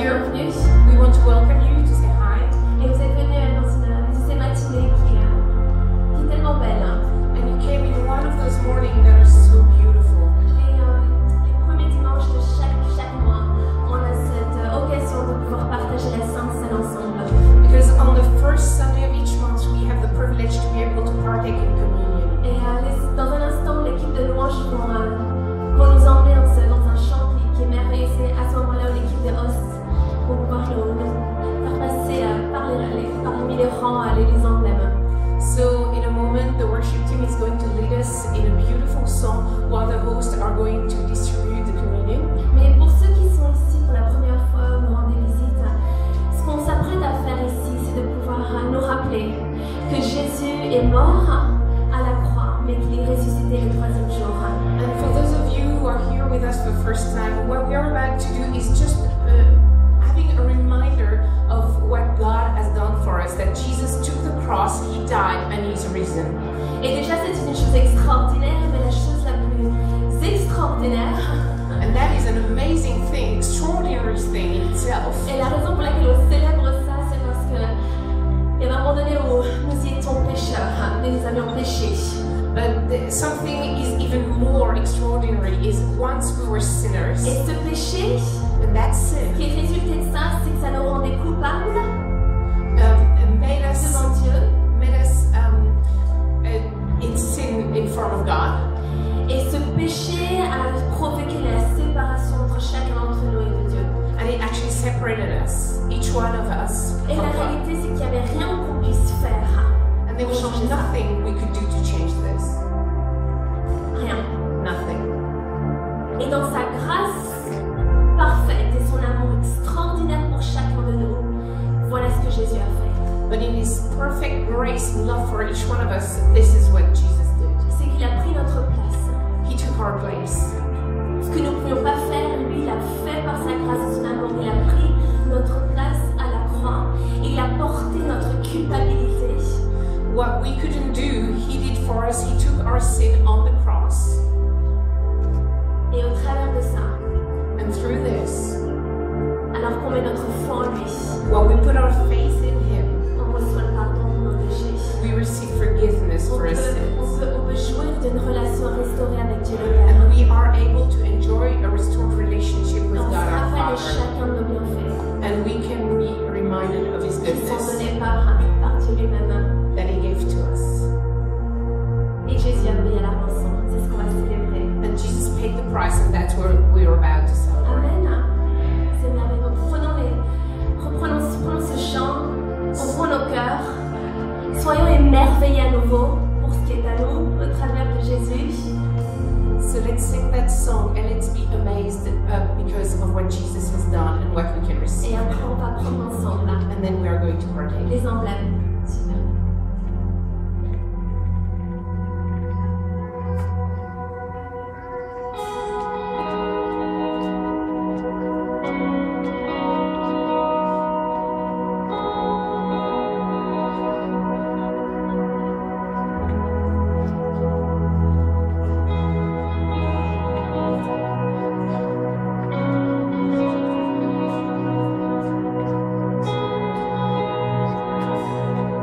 bienvenue. We want to welcome you, to say hi. Et vous êtes venus dans une de ces matinées qui est tellement belle. And you came in one of those mornings that are so beautiful. Les premiers dimanches de chaque mois, on a cette occasion de pouvoir partager la Sainte Seine ensemble. Because on the first Sunday of each month, we have the privilege to be able to partake in communion. Et dans un instant, l'équipe de louange vont nous emmener dans un chant qui est merveilleux. C'est à ce moment-là où l'équipe de hosts vont pouvoir nous faire passer parmi les rangs les emblèmes. So in a moment, the worship team is going to lead us in a beautiful song while the hosts are going to distribute the communion. Mais pour ceux qui sont ici pour la première fois, nous rendez visite, ce qu'on s'apprête à faire ici, c'est de pouvoir nous rappeler que Jésus est mort à la croix, mais qu'il est ressuscité le troisième jour. And for those of you who are here with us for the first time, what we are about to do is just having a reminder of what God has done for us, that Jesus took the cross, He died, and He's risen. Et déjà, c'est une chose extraordinaire, mais la chose la plus extraordinaire, And that is an amazing thing, extraordinary thing in itself. et la raison pour laquelle on célèbre ça, c'est parce que il y a un moment donné où nous étions pécheurs, et nous avions péché. But something is even more extraordinary is once we were sinners, Et ce péché, and that ce sin qui est résulté de ça, c'est que ça nous rendait coupables made us devant Dieu. in sin in front of God. Et ce péché a provoqué la séparation entre chacun d'entre nous et de Dieu. And it actually separated us, each one of us, Et from la God. réalité, c'est qu'il n'y avait rien qu'on puisse faire. And there was changer ça. nothing we could do to change this. Rien. Nothing. Et dans sa grâce parfaite et son amour extraordinaire pour chacun de nous, voilà ce que Jésus a fait. But in His perfect grace and love for each one of us, this is what Jesus did. C'est qu'il a pris notre place. He took our place. Ce que nous ne pouvions pas faire, lui, il a fait par sa grâce et son amour. Il a pris notre place à la croix. Et il a porté notre culpabilité. What we couldn't do, He did for us. He took our sin on the cross. Et au travers de ça, And through this, alors qu'on met notre foi en lui, while we put our faith in Him, on reçoit le pardon de nos péchés. we receive forgiveness On for peut, our sins. on peut jouir d'une relation restaurée avec Dieu le Père. And we are able to enjoy a restored relationship with On se God our rappelle Father. chacun de nos bienfaits And we can be reminded of His qui sont goodness donnés par Dieu lui-même. that He gave to us. Et Jésus a payé la rançon. C'est ce qu'on va célébrer. And Jesus paid the price, and that's what we're about to celebrate. Amen. C'est merveilleux. Donc reprenons ce chant, ouvrons nos cœurs, soyons émerveillés à nouveau pour ce qui est à nous au travers de Jésus. So let's sing that song and let's be amazed because of what Jesus has done and what we can receive. Et après, on va prendre ensemble And then we are going to partake. les emblèmes. Super. And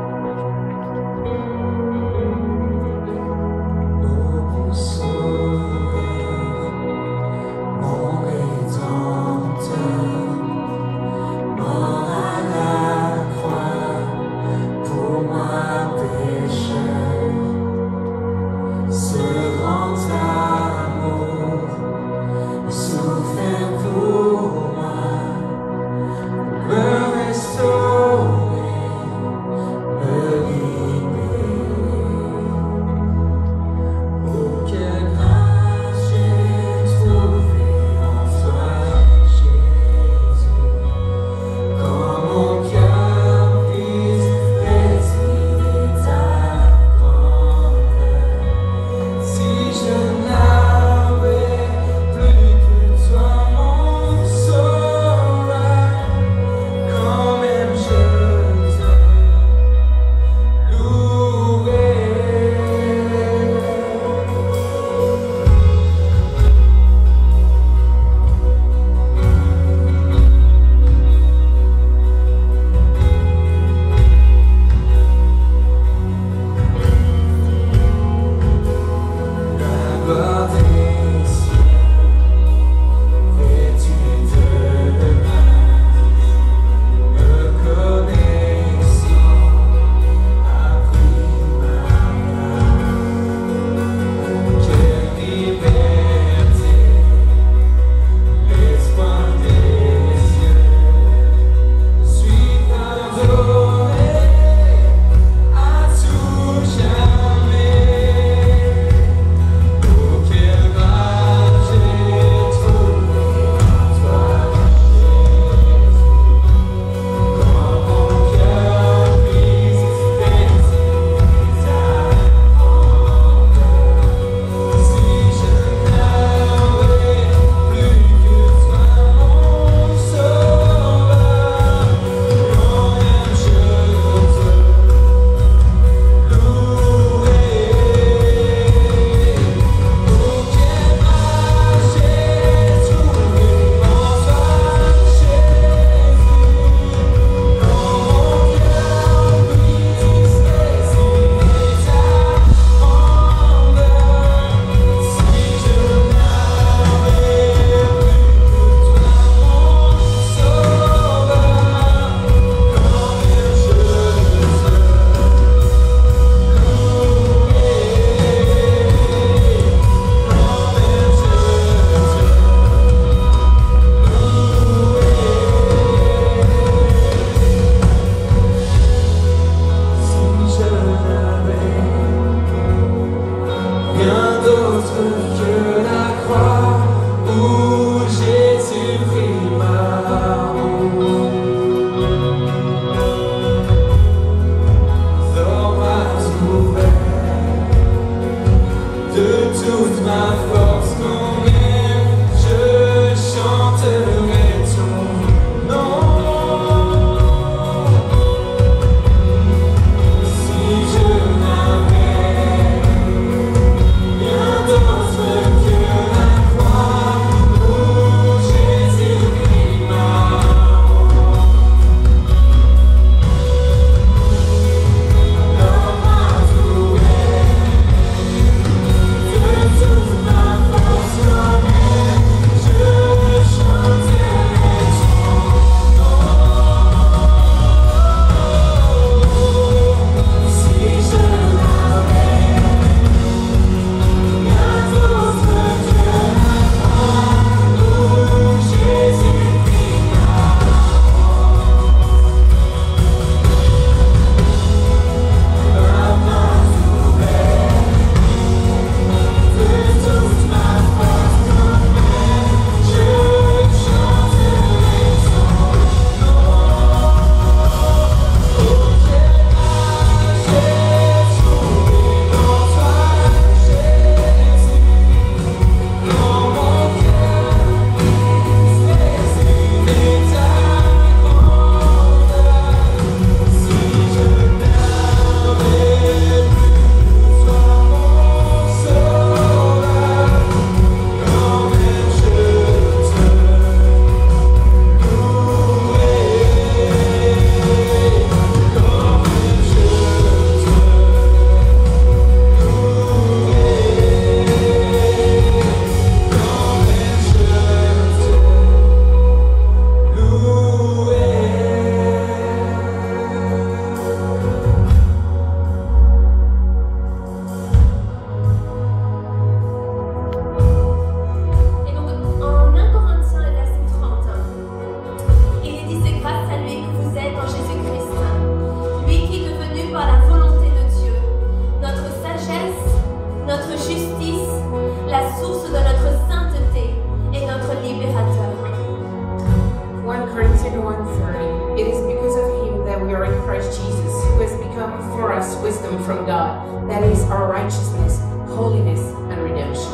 Colossians 1:30, it is because of him that we are in Christ Jesus, who has become for us wisdom from God, that is our righteousness, holiness, and redemption.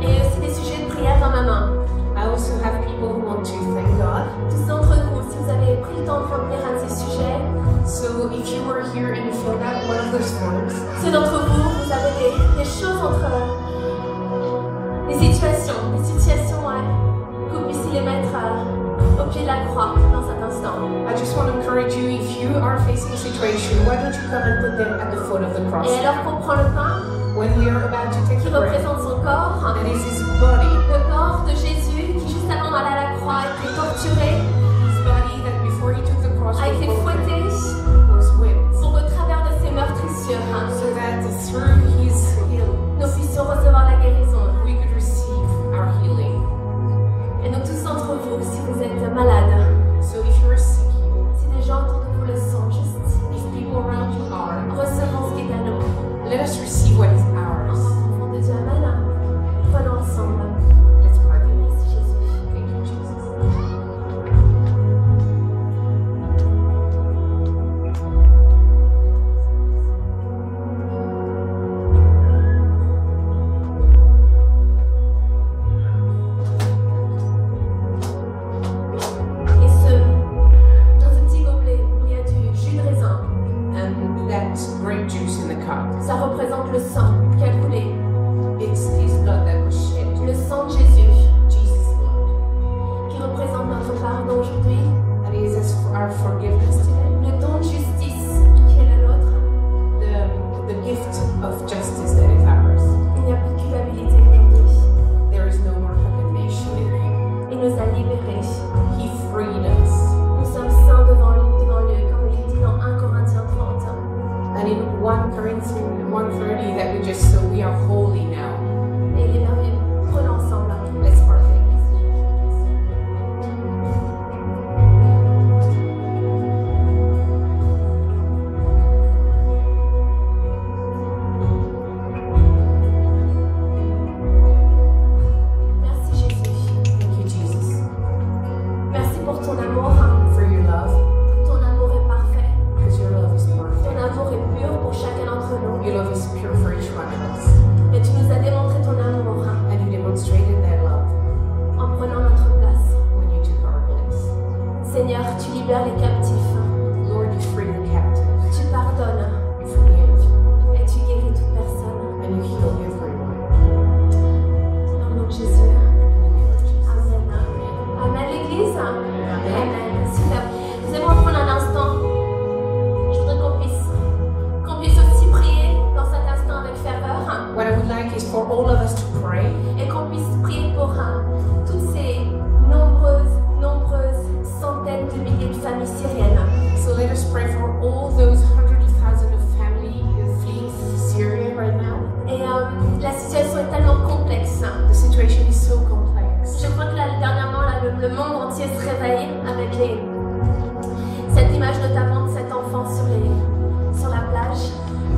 Et aussi des sujets de prière dans ma main. I also have people who want to thank God. Tous d'entre vous, si vous avez pris le temps de remplir un de ces sujets, So if you were here and you filled out one of those forms, ceux d'entre vous, vous avez des choses entre des situations que vous puissiez les mettre au pied de la croix dans cet instant. I just want to encourage you, if you are facing a situation, why don't you come and put them at the foot of the cross? Et alors qu'on prend le pain, When we are about to take qui the bread, représente son corps, that is his body, le corps de Jésus qui juste avant d'aller à la croix a été torturé, his body that before he took the cross a été fouetté was whipped, pour qu'au travers de ses meurtrissures, so that through his heel, nous puissions recevoir la guérison. we could receive our healing. Et donc tous d'entre vous, si vous êtes malade, So if you're sick, si des gens autour de vous le sont, juste if people around you are, recevons ce qui est à nous. let us receive what is ours. Enfants de Dieu, amen. Prenons ensemble. Let's pray. Merci Jésus. Thank you, Jesus. Et dans ce petit gobelet, il y a du jus de raisin. And that grape juice in the cup, Ça représente le sang qui a coulé. it's his blood that was shed. Le sang de Jésus Jesus' blood. qui représente notre pardon aujourd'hui. That is our forgiveness today. Le don de justice qui est le nôtre. The gift of justice that is ours. Il n'y a plus de culpabilité aujourd'hui. There is no more condemnation in him. Il nous a libérés. He freed us. Nous sommes saints devant lui, comme il est dit dans 1 Corinthiens 30. And in 1 Corinthians 1:30 that we just saw, we are holy now. Et il est merveilleux. Prenons ensemble. Let's partake. Merci Jésus. Thank you, Jesus, Merci pour ton amour. for your love, Ton amour est parfait. because your love is Ton perfect. amour est pur pour chacun d'entre nous. Your love is pure for each one of us. Et tu nous as démontré ton amour And you demonstrated that love en prenant notre place. when you took our place. Seigneur, tu libères les captifs. Lord, you free the captive. Tu pardonnes You forgive. et tu guéris toute personne. And you heal everyone. Dans le nom de Jésus. In the name of Jesus. Amen. Amen, l'Église. Amen. Super. Nous allons prendre un instant. Je voudrais qu'on puisse aussi prier dans cet instant avec ferveur What I would like is for all of us to pray et qu'on puisse prier pour toutes ces nombreuses centaines de milliers de familles syriennes. So let us pray for all those hundreds of thousands of families fleeing Syria right now. Et la situation est tellement complexe. The situation is so complex. Je crois que dernièrement, le monde entier se réveille avec cette image notamment de cet enfant sur la plage.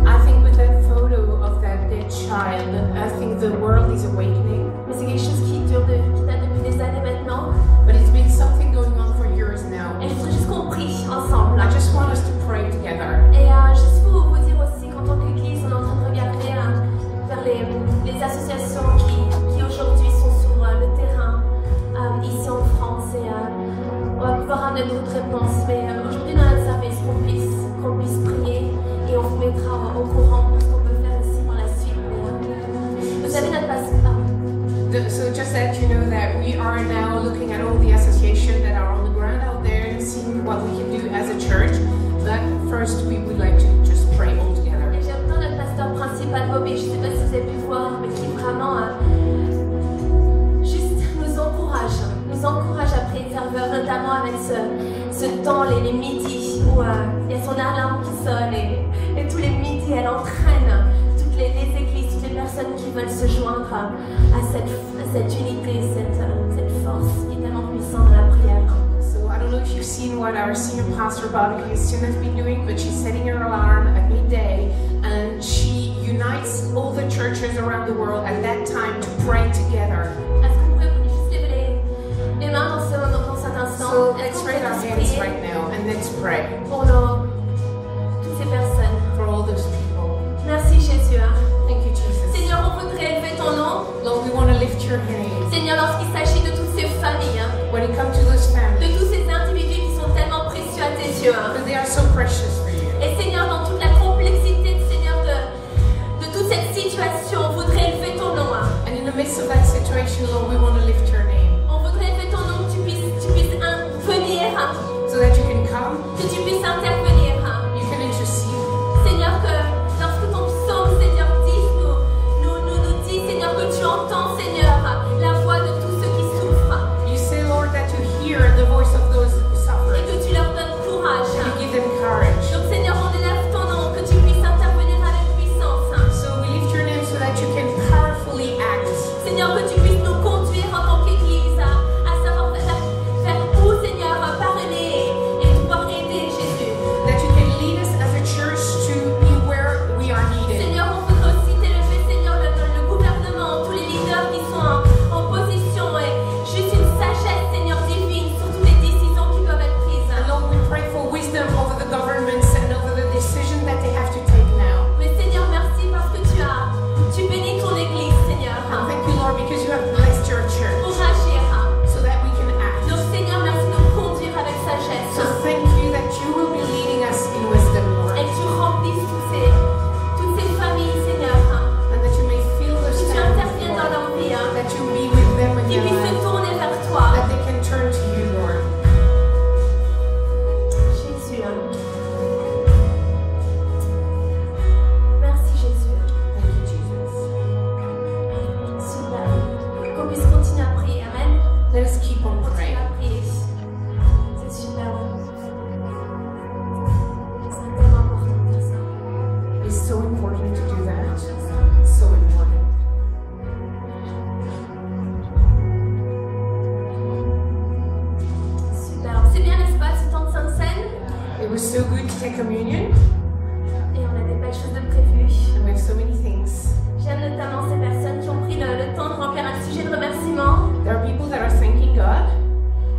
I think with that photo of that dead child, I think the world is awakening. Mais c'est quelque chose qui date depuis des années maintenant. But it's been something going on for years now. Et je voudrais juste qu'on prie ensemble. I just want us to pray together. Et juste pour vous dire aussi qu'en tant qu'Église, on est en train de regarder vers les associations qui aujourd'hui sont sur le terrain ici en France. Et on va pouvoir amener d'autres réponses. Mais aujourd'hui dans notre service, qu'on puisse prier et on vous mettra au courant de ce qu'on peut faire aussi dans la suite. Mais, vous avez notre passeport. So just that you know that we are now looking at all the associations that are on the ground out there and seeing what we can do as a church. But first we would like to just pray all together. Et j'aime bien notre pasteur principal, Bobby, je ne sais pas si vous avez pu voir, mais qui vraiment juste nous encourage à prier de ferveur, notamment avec ce temps, les midis, où il y a son alarme qui sonne et tous les midis, elle entraîne toutes les églises, toutes les personnes qui veulent se joindre à cette unité, cette force qui est tellement puissante dans la prière. So I don't know if you've seen what our senior pastor Bobby Houston has been doing, but she's setting her alarm at midday and she unites all the churches around the world at that time to pray together. Est-ce qu'on pourrait juste lever les mains dans cet instant? So Est-ce let's qu'on raise pourrait our hands prier right now and let's pray pour toutes ces personnes. for all those people. Merci Jésus. Thank you, Jesus. Seigneur, on voudrait élever ton nom. Lord, we want to lift your name. Seigneur, lorsqu'il s'agit de toutes ces familles, When it comes to those families, de tous ces individus qui sont tellement précieux à tes yeux. because they are so precious for you. Et Seigneur, dans toute la complexité, Seigneur, de toute cette situation, on voudrait élever ton nom. And in the midst of that situation, Lord, we want to lift your name On voudrait élever ton nom, que tu puisses venir, so that you can come, que tu puisses intervenir. you can intercede. Seigneur, que lorsque ton psaume, Seigneur, nous dit, Seigneur, que tu entends, Seigneur, la voix de tous ceux qui souffrent You say, Lord, that you hear the voice of those who suffer et que tu leur donnes courage. and you give them courage. Donc, Seigneur, on élève ton nom, que tu puisses intervenir avec puissance. So we lift your name so that you can powerfully act. Seigneur, que tu puisses nous conduire en tant qu'Église à savoir vers où, Seigneur, parler et pouvoir aider Jésus. That you can lead us as a church to be where we are needed. Seigneur, on voudrait aussi t'élever, Seigneur, le gouvernement, tous les leaders qui sont en position et juste une sagesse, Seigneur, divine sur toutes les décisions qui doivent être prises. And Lord, we pray for wisdom over the governments and over the decision that they have to take now. Mais Seigneur, merci parce que tu bénis ton Église, Seigneur, And thank you, Lord, because you have blessed your pour church agir. so that we can act. Donc, Seigneur, merci de nous conduire avec So sagesse thank you that you will be leading us in wisdom, Lord. et que tu remplisses toutes ces familles, Seigneur, And that you may feel que those tu families, interviennes dans Lord. leur vie, That you be with them in qu'ils their puissent se life. tourner vers toi. That they can turn to you, Lord. Jésus. Merci Jésus. Thank you, Jesus. Super. Qu'on puisse continuer à prier. Amen. Let us keep on Continuer praying. à prier. C'est super. C'est tellement important de faire ça. It's so important to do that. So important. Super. C'est bien, n'est-ce pas, ce temps de Sainte Seine? It was so good to take communion, Et on a des belles choses de prévues. and we have so many things. J'aime notamment ces personnes qui ont pris le temps de remplir un sujet de remerciement There are people that are thanking God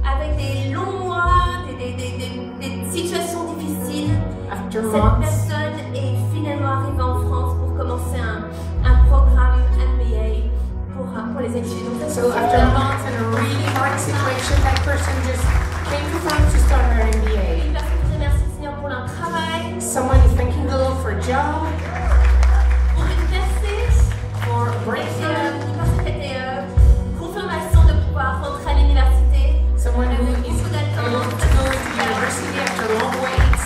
avec des longs mois, des situations difficiles. after Cette months. personne est finalement arrivée en France pour commencer un programme MBA pour les études. Donc, ça, So c'est after super. months and a really hard situation, that person just came to France to start her MBA. Une personne qui remercie le Seigneur pour leur travail, Someone is thanking the Lord for a job, pour une percée, for a et breakthrough. une personne qui était confirmation de pouvoir rentrer à l'université. Someone who is able to go to university after long waits.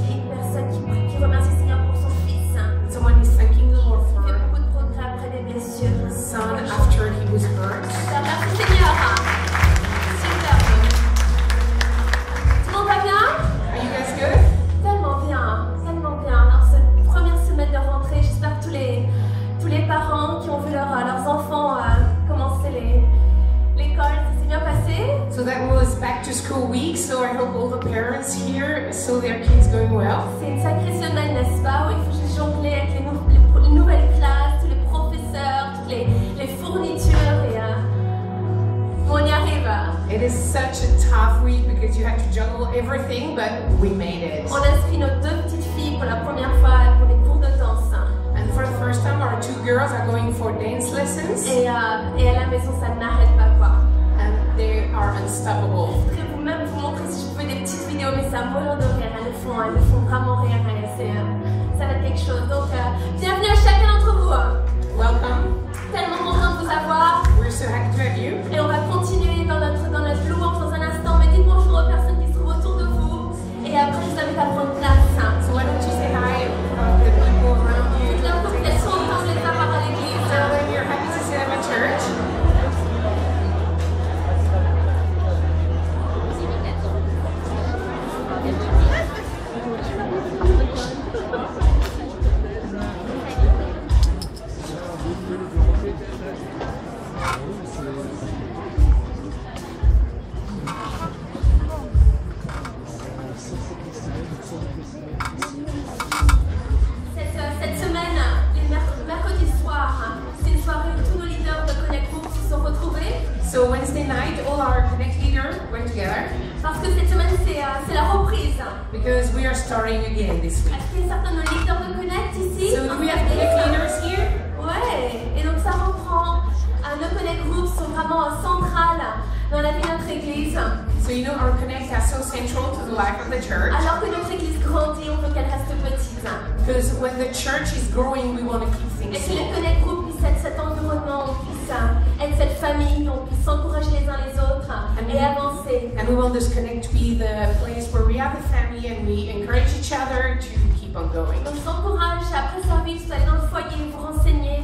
Et une personne qui remercie le Seigneur pour son fils, Someone is thanking the Lord qui for fait beaucoup de progrès après des blessures. a son after he was hurt. Super, merci Seigneur. Super. Tout le monde va bien? Are you guys good? Tellement bien, tellement bien. Alors, cette première semaine de rentrée, j'espère que tous les parents qui ont vu leurs enfants commencer l'école, ça s'est bien passé. So that was back to school week, so I hope all the parents here saw their kids going well. C'est une sacrée semaine, n'est-ce pas? Où il faut juste jongler avec les nouvelles classes, tous les professeurs, toutes les fournitures et on y arrive. It is such a tough week because you have to juggle everything, but we made it. On inscrit nos 2 petites filles pour la première fois pour des cours de danse. And for the first time, our 2 girls are going for dance lessons, Et à la maison, ça n'arrête pas quoi. and they are unstoppable. Je voudrais vous-même vous montrer si je peux des petites vidéos, mais ça mourir de rire. Elles me font vraiment rire. Ça va être quelque chose. Donc, bienvenue à chacun d'entre vous. Welcome. Tellement content de vous avoir. We're so happy to have you. Et on va continuer dans notre louange dans un instant. Mais dites bonjour aux personnes qui se trouvent autour de vous. Et après, je vous invite à prendre place. So why don't you say hi to the people around you? Dites-leur que elles sont contentes de les avoir à l'église. Tell them you're happy to see them at church. tonight, all our Connect leaders went together Parce que cette semaine, c'est la reprise. because we are starting again this week. Est-ce qu'il y a certains de nos leaders de Connect ici? So do we have Connect leaders here? Ouais, et donc ça reprend. Nos Connect Groups sont vraiment centrales dans la vie de notre Église. So you know our Connect is so central to the life of the church Alors que notre Église grandit, on veut qu'elle reste petite. because when the church is growing, we want to keep Et things que le small. Connect Group puisse être cet environnement, on puisse être cette famille, on puisse s'encourager les uns les autres et avancer. And we want this Connect to be the place where we have a family and we encourage each other to keep on going. Donc je vous encourage après service, vous allez dans le foyer, vous renseigner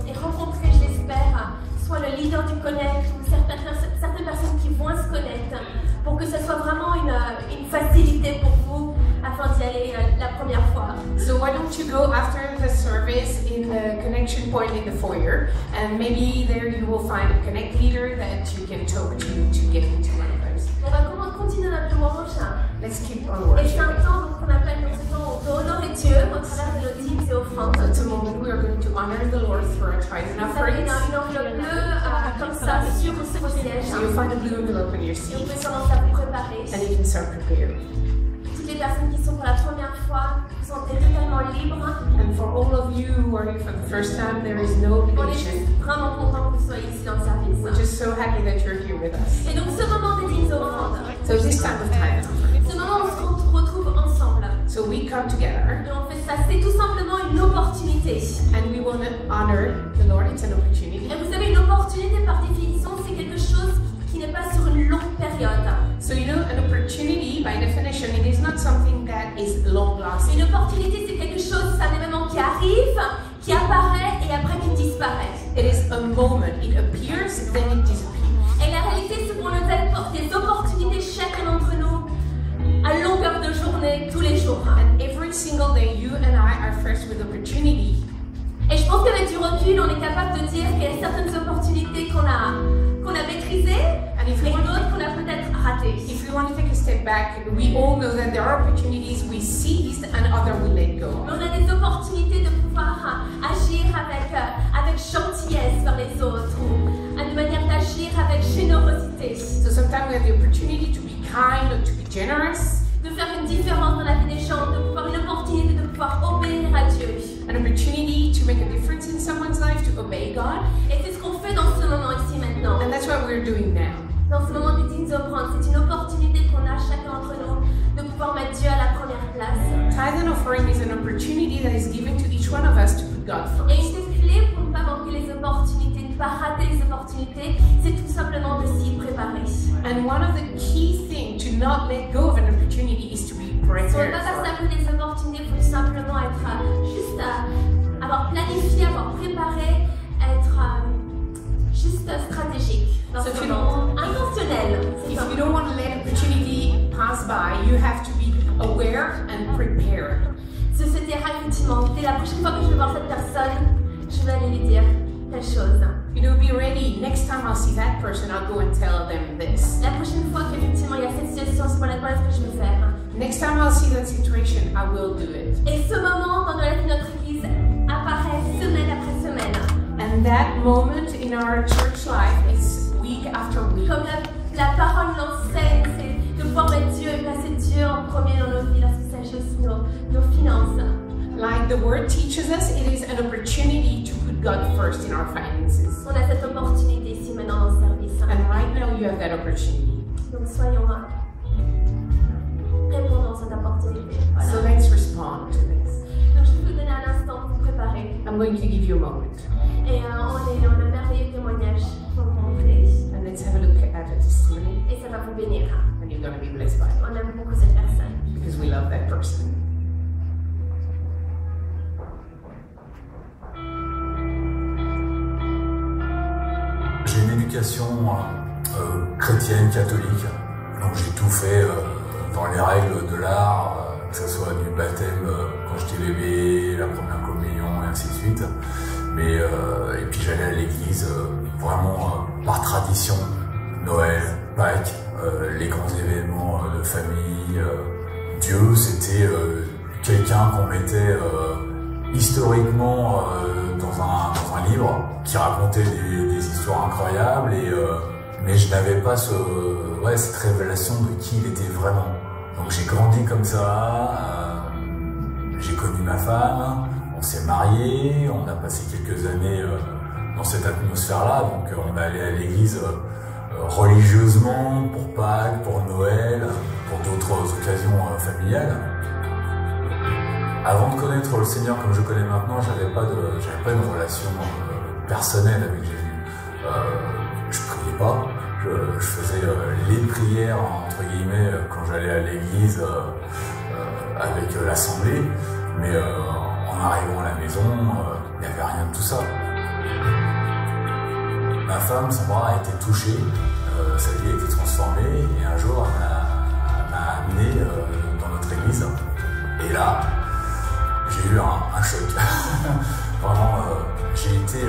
et rencontrer, je l'espère, soit le leader du Connect ou certaines personnes qui vont se connecter pour que ce soit vraiment une facilité pour vous afin d'y aller la première fois. So why don't you go after the service in the connection point in the foyer, and maybe there you will find a Connect leader that you can talk to get into one of those. On va continuer notre louange. Let's keep on Et c'est un worshiping. temps qu'on appelle dans ce temps où on peut honorer Dieu au travers de nos dîmes et offrandes. So it's a moment we are going to honor the Lord through our tithes and Vous avez une offerings. enveloppe bleue comme ça sur vos sièges. So you'll find a blue envelope in your Et vous seat, pouvez commencer à vous préparer. and you can start preparing. Toutes les personnes qui sont pour la première fois, vous sentez totalement libres. And for all of you who are here for the first time, there is no On est obligation. juste vraiment content que vous soyez ici dans le service. We're just so happy that you're here with us. Et donc ce moment des dîmes et offrandes, So this time of tithe and offering. ce moment où on se retrouve ensemble. So we come together Et on fait ça, c'est tout simplement une opportunité. and we want to honor the Lord. It's an opportunity. Et vous savez, une opportunité par définition, c'est quelque chose qui n'est pas sur une longue période. So you know, an opportunity by definition, it is not something that is long lasting. Une opportunité, c'est quelque chose, c'est un événement qui arrive, qui apparaît et après qui disparaît. It is a moment. It appears, then it disappears. Et la réalité, c'est qu'on nous donne des opportunités, chacun d'entre nous, à longueur de journée, tous les jours. And every single day, you and I are faced with opportunity. Et je pense qu'avec du recul, on est capable de dire qu'il y a certaines opportunités qu'on a maîtrisées, And if mais we, want, d'autres qu'on a peut-être ratées. if we want to take a step back, we all know that there are opportunities we seized and other we let go. Mais on a des opportunités de pouvoir agir avec gentillesse vers les autres, ou une manière d'agir avec générosité, So sometimes we have the opportunity to be kind or to be generous, de faire une différence dans la vie des gens, de pouvoir une opportunité de pouvoir obéir à Dieu. an opportunity to make a difference in someone's life, to obey God. Et c'est ce qu'on fait dans ce moment ici maintenant. And that's what we're doing now. Dans ce moment des dîmes offrandes, c'est une opportunité qu'on a chacun d'entre nous de pouvoir mettre Dieu à la première place. Tithe and offering is an opportunity that is given to each one of us to put God Et first. une des clés pour ne pas manquer les opportunités, ne pas rater les opportunités, c'est tout simplement de s'y préparer. And one of the key things to not let go of an opportunity is to be Si on ne prepared veut pas for faire it. ça des opportunités, il faut simplement être avoir planifié, avoir préparé, être juste stratégique. Dans So ce if you moment. Intentionnel. C'est If ça. you don't want to let opportunity pass by, you have to be aware and prepared. Se dire effectivement, dès la prochaine fois que je vais voir cette personne, je vais aller lui dire telle chose. You know, be ready. Next time I'll see that person, I'll go and tell them this. La prochaine fois qu'effectivement il y a cette situation, voilà ce que je veux faire. Next time I'll see that situation, I will do it. Et ce moment dans la vie de notre église apparaît semaine après semaine. And that moment in our church life is week after week. Comme la parole l'enseigne, c'est de pouvoir mettre Dieu et placer Dieu en premier dans nos vies lorsqu'il s'agit aussi de nos finances. Like the word teaches us, it is an opportunity to put God first in our finances. On a cette opportunité ici maintenant dans le service. And right now you have that opportunity. Donc soyons là. Répondons à cette opportunité. Voilà. So let's respond to this. Donc je vais vous donner un instant pour vous préparer. I'm going to give you a moment. Et on a un merveilleux témoignage pour vous montrer. And let's have a look at the testimony. Et ça va vous bénir. And you're going to be blessed by it. On aime beaucoup cette personne. Because we love that person. J'ai une éducation chrétienne, catholique, donc j'ai tout fait dans les règles de l'art, que ce soit du baptême quand j'étais bébé, la première communion et ainsi de suite. Mais et puis j'allais à l'église vraiment par tradition, Noël, Pâques, les grands événements de famille. Dieu, c'était quelqu'un qu'on mettait historiquement dans un livre qui racontait des histoires incroyables Mais je n'avais pas cette révélation de qui il était vraiment. Donc j'ai grandi comme ça, j'ai connu ma femme, on s'est mariés, on a passé quelques années dans cette atmosphère-là, donc on est allé à l'église religieusement pour Pâques, pour Noël, pour d'autres occasions familiales. Avant de connaître le Seigneur comme je connais maintenant, j'avais pas une relation personnelle avec Jésus. Je priais pas, je faisais les prières entre guillemets quand j'allais à l'église avec l'assemblée, mais en arrivant à la maison, il n'y avait rien de tout ça. Ma femme, Sandra, a été touchée, sa vie a été transformée, et un jour elle m'a amené dans notre église, et là j'ai eu un choc. Vraiment, j'ai été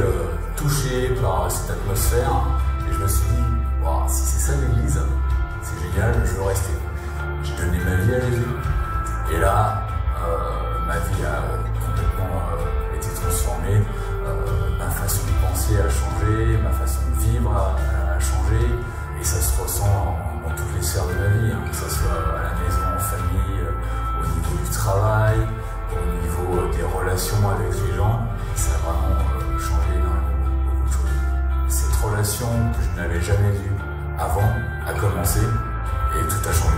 touché par cette atmosphère et je me suis dit, wow, si c'est ça l'église, c'est génial, je veux rester. J'ai donné ma vie à Jésus et là, ma vie a complètement été transformée, ma façon de penser a changé, ma façon de vivre a changé et ça se ressent dans toutes les sphères de la vie, hein, que ce soit à la maison, en famille, au niveau du travail, au niveau des relations avec les gens, ça a vraiment changé énormément beaucoup de choses. Cette relation que je n'avais jamais vue avant a commencé et tout a changé.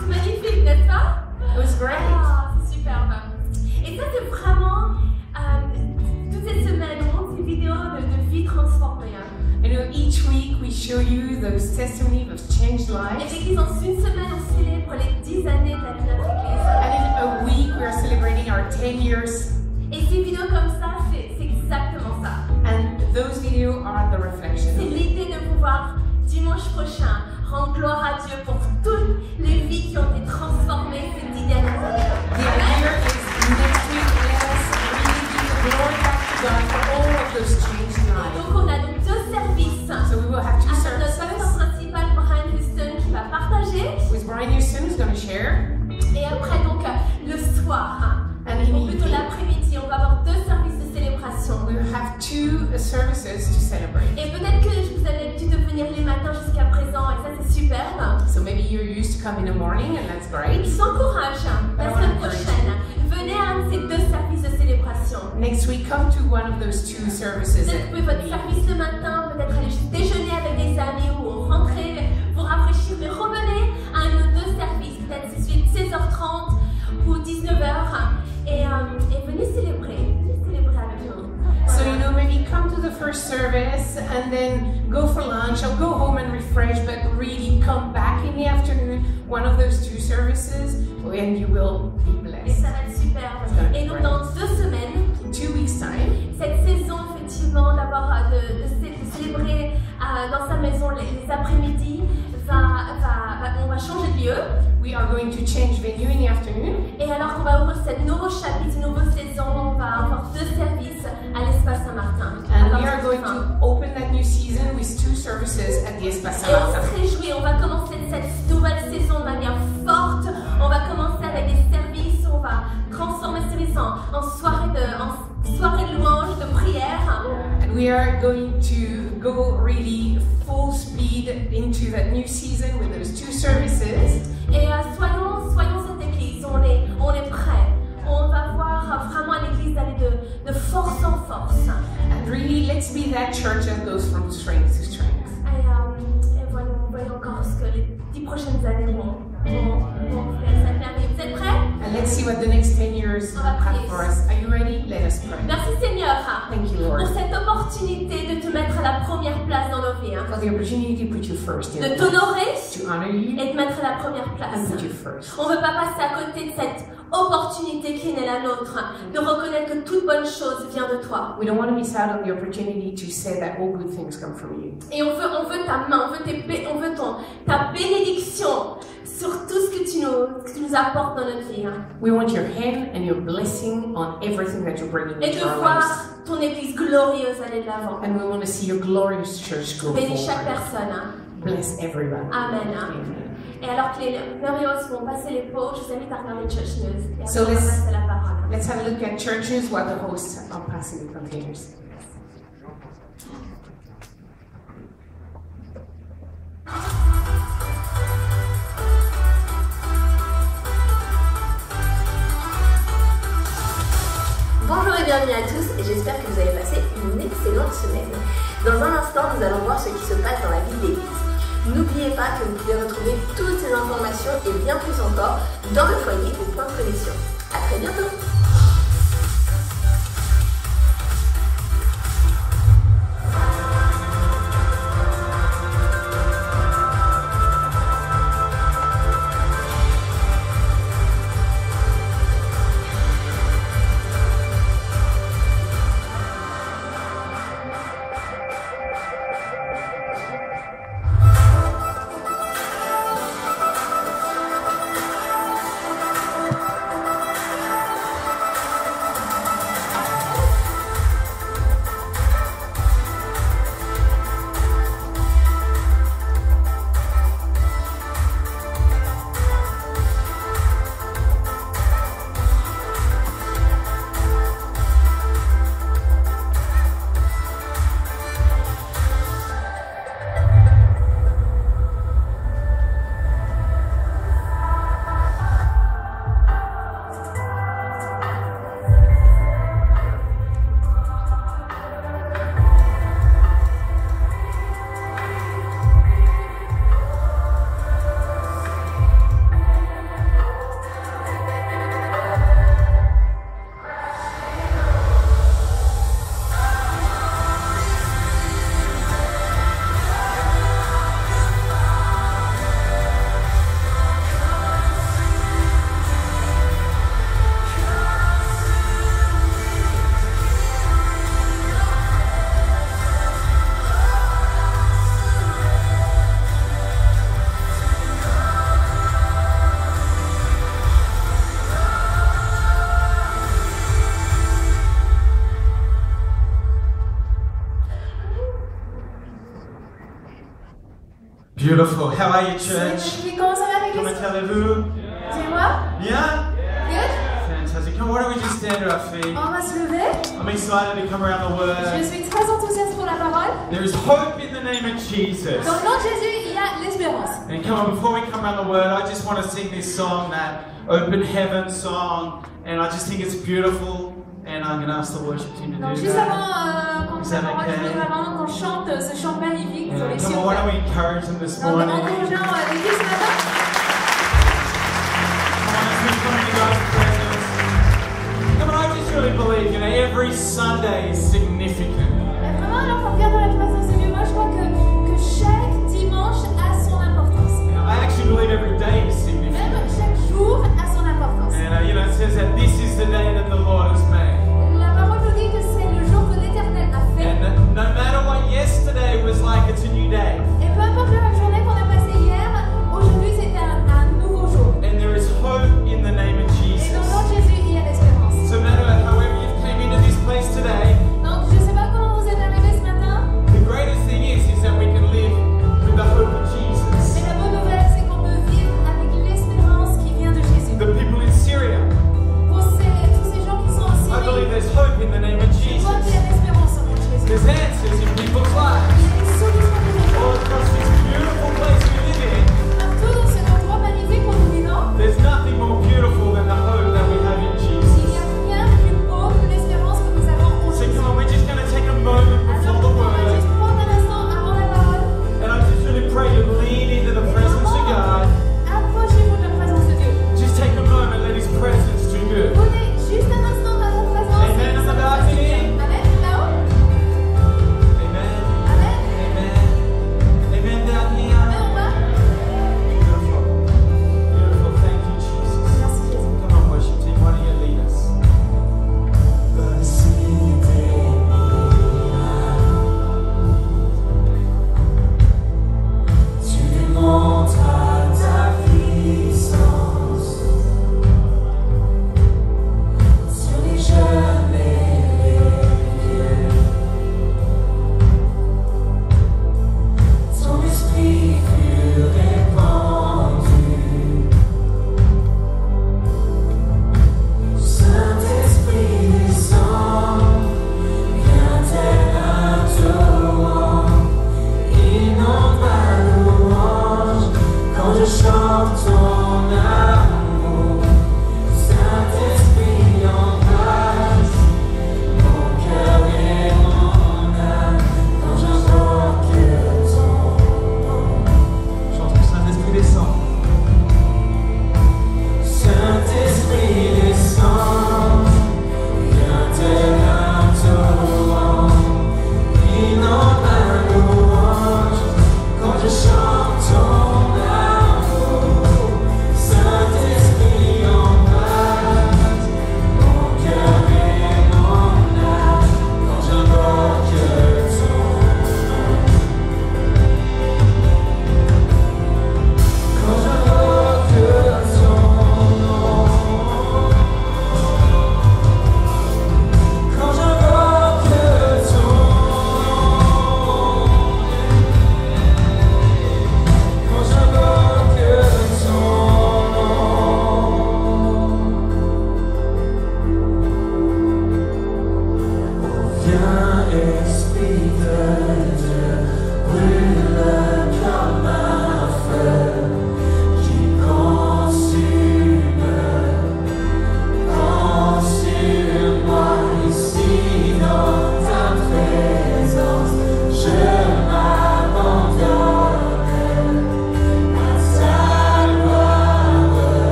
C'est magnifique, n'est-ce pas? It was great. Ah, c'est superbe. Et ça, c'est vraiment toute cette semaine, on montre ces vidéos de vie transformée. You know, each week we show you those testimonies of changed Et lives. l'église, en une semaine, on célèbre les 10 années de la vie de notre église. And in a week we are celebrating our 10 years. Et ces vidéos comme ça, c'est exactement ça. And those videos are the reflection C'est of it. l'idée de pouvoir, dimanche prochain, rendre gloire à Dieu pour toutes les vies qui ont été transformées ces 10 dernières années. The idea is next week let us really give the glory back to God for all of those changed lives. Donc on a donc 2 services. So we will have two Avec notre pasteur services principal, Brian Houston, qui va partager. with Brian Houston who's going to share. Et après, donc, le soir, And in ou the plutôt evening l'après-midi, on va avoir 2 services de célébration. we will have two services to celebrate. Et peut-être que vous avez l'habitude de venir les matins jusqu'à présent, et ça c'est superbe. So maybe you're used to come in the morning and that's great. Je vous encourage, la semaine prochaine, venez à un de ces 2 services de célébration. Next week come to one of those two services. Peut-être que votre service le matin, peut-être aller juste déjeuner avec des amis ou rentrer, vous rafraîchir, mais revenez à un de nos 2 services, peut-être c'est celui de 16h30 ou 19h, et venez célébrer avec nous. So you know, maybe come to the first service and then go for lunch or go home and refresh, but really come back in the afternoon, one of those two services, and you will be Et blessed. ça va être superbe. Et donc dans 2 semaines, In 2 weeks' time, cette saison effectivement d'avoir de célébrer dans sa maison les après-midi, on va changer de lieu. we are going to change venue in the afternoon. Et alors qu'on va ouvrir cette nouveau chapitre, une nouvelle saison, on va avoir 2 services à l'Espace Saint-Martin. And Alors, we are going to open that new season with 2 services at the Espace Et on Saint-Martin. se réjouit, on va commencer cette nouvelle saison de manière forte. On va commencer avec des services, on va transformer ce service en soirée de louange, de prière. And we are going to go really full speed into that new season with those 2 services. Et soyons cette église, on est prêts. On va voir vraiment l'église aller de force en force. And really, let's be that church that goes from strength to strength. Et voyons encore ce que les 10 prochaines années vont faire. Ça permet. Vous êtes prêts? And let's see what the next 10 years On va have prier. for us. Are you ready? Let us pray. Merci Seigneur Thank you, pour Lord, cette opportunité de te mettre à la première place dans nos vies. for the opportunity to put you first in De our lives, t'honorer to honor you et de mettre à la première and place. put you first. On ne veut pas passer à côté de cette opportunité qui est la nôtre, de reconnaître que toute bonne chose vient de toi. We don't want to miss out on the opportunity to say that all good things come from you. Et on veut ta main, on veut ta bénédiction sur tout ce que tu nous apportes dans notre vie. We want your hand and your blessing on everything that you're bringing Et into de our voir lives. ton église glorieuse aller de l'avant. And we want to see your glorious church go Bénis chaque forward. personne. Bless everyone. Amen. Amen. Et alors que les pleurs et os vont passer les pots, je vous invite à regarder Church News. Et So après, on va let's- passer la parole. Let's have a look at churches while the hosts are passing the containers. Bonjour et bienvenue à tous, et j'espère que vous avez passé une excellente semaine. Dans un instant, nous allons voir ce qui se passe dans la vie de l'Église. N'oubliez pas que vous pouvez retrouver toutes ces informations et bien plus encore dans le foyer au point de connexion. À très bientôt. Beautiful. How are you, church? Magnifique. Comment ça va, Comment l'église? allez-vous? Dis-moi. Yeah? Good. Fantastic. Come on, why don't we just stand to our feet? On va se lever. I'm excited to come around the Je Word. suis très enthousiaste pour la parole. There is hope in the name of Jesus. Dans le nom de Jésus, il y a l'espérance. And come on, before we come around the Word, I just want to sing this song, that Open Heaven song, and I just think it's beautiful. And I'm going to ask the worship team to Donc, do juste that. avant qu'on Is that commence, je okay? voudrais vraiment qu'on chante ce chant magnifique. Yeah, S'il come vous on, why don't plaît. we encourage them this Donc, morning? encourageons l'église ce matin. Come on, as we come into God's presence. Come on, I just really believe, every Sunday is significant. Mais vraiment, alors qu'on regarde dans la présence de Dieu, moi je crois que chaque dimanche a son importance. I actually believe every day is significant. Même chaque jour a son importance. And it says that this is the day that the Lord has made. La parole nous dit que c'est le jour que l'Éternel a fait. And no matter what yesterday was like, it's a new day. Et peu importe la journée qu'on a passée hier, aujourd'hui c'est un nouveau jour. And there is hope in the name of Et Jesus. dans le nom de Jésus, il y a l'espérance. So no matter however you came into this place today, Donc je ne sais pas comment vous êtes arrivés ce matin, the greatest thing is that we can live with the hope of Jesus. mais la bonne nouvelle c'est qu'on peut vivre avec l'espérance qui vient de Jésus. The people in Syria, Pour tous ces gens qui sont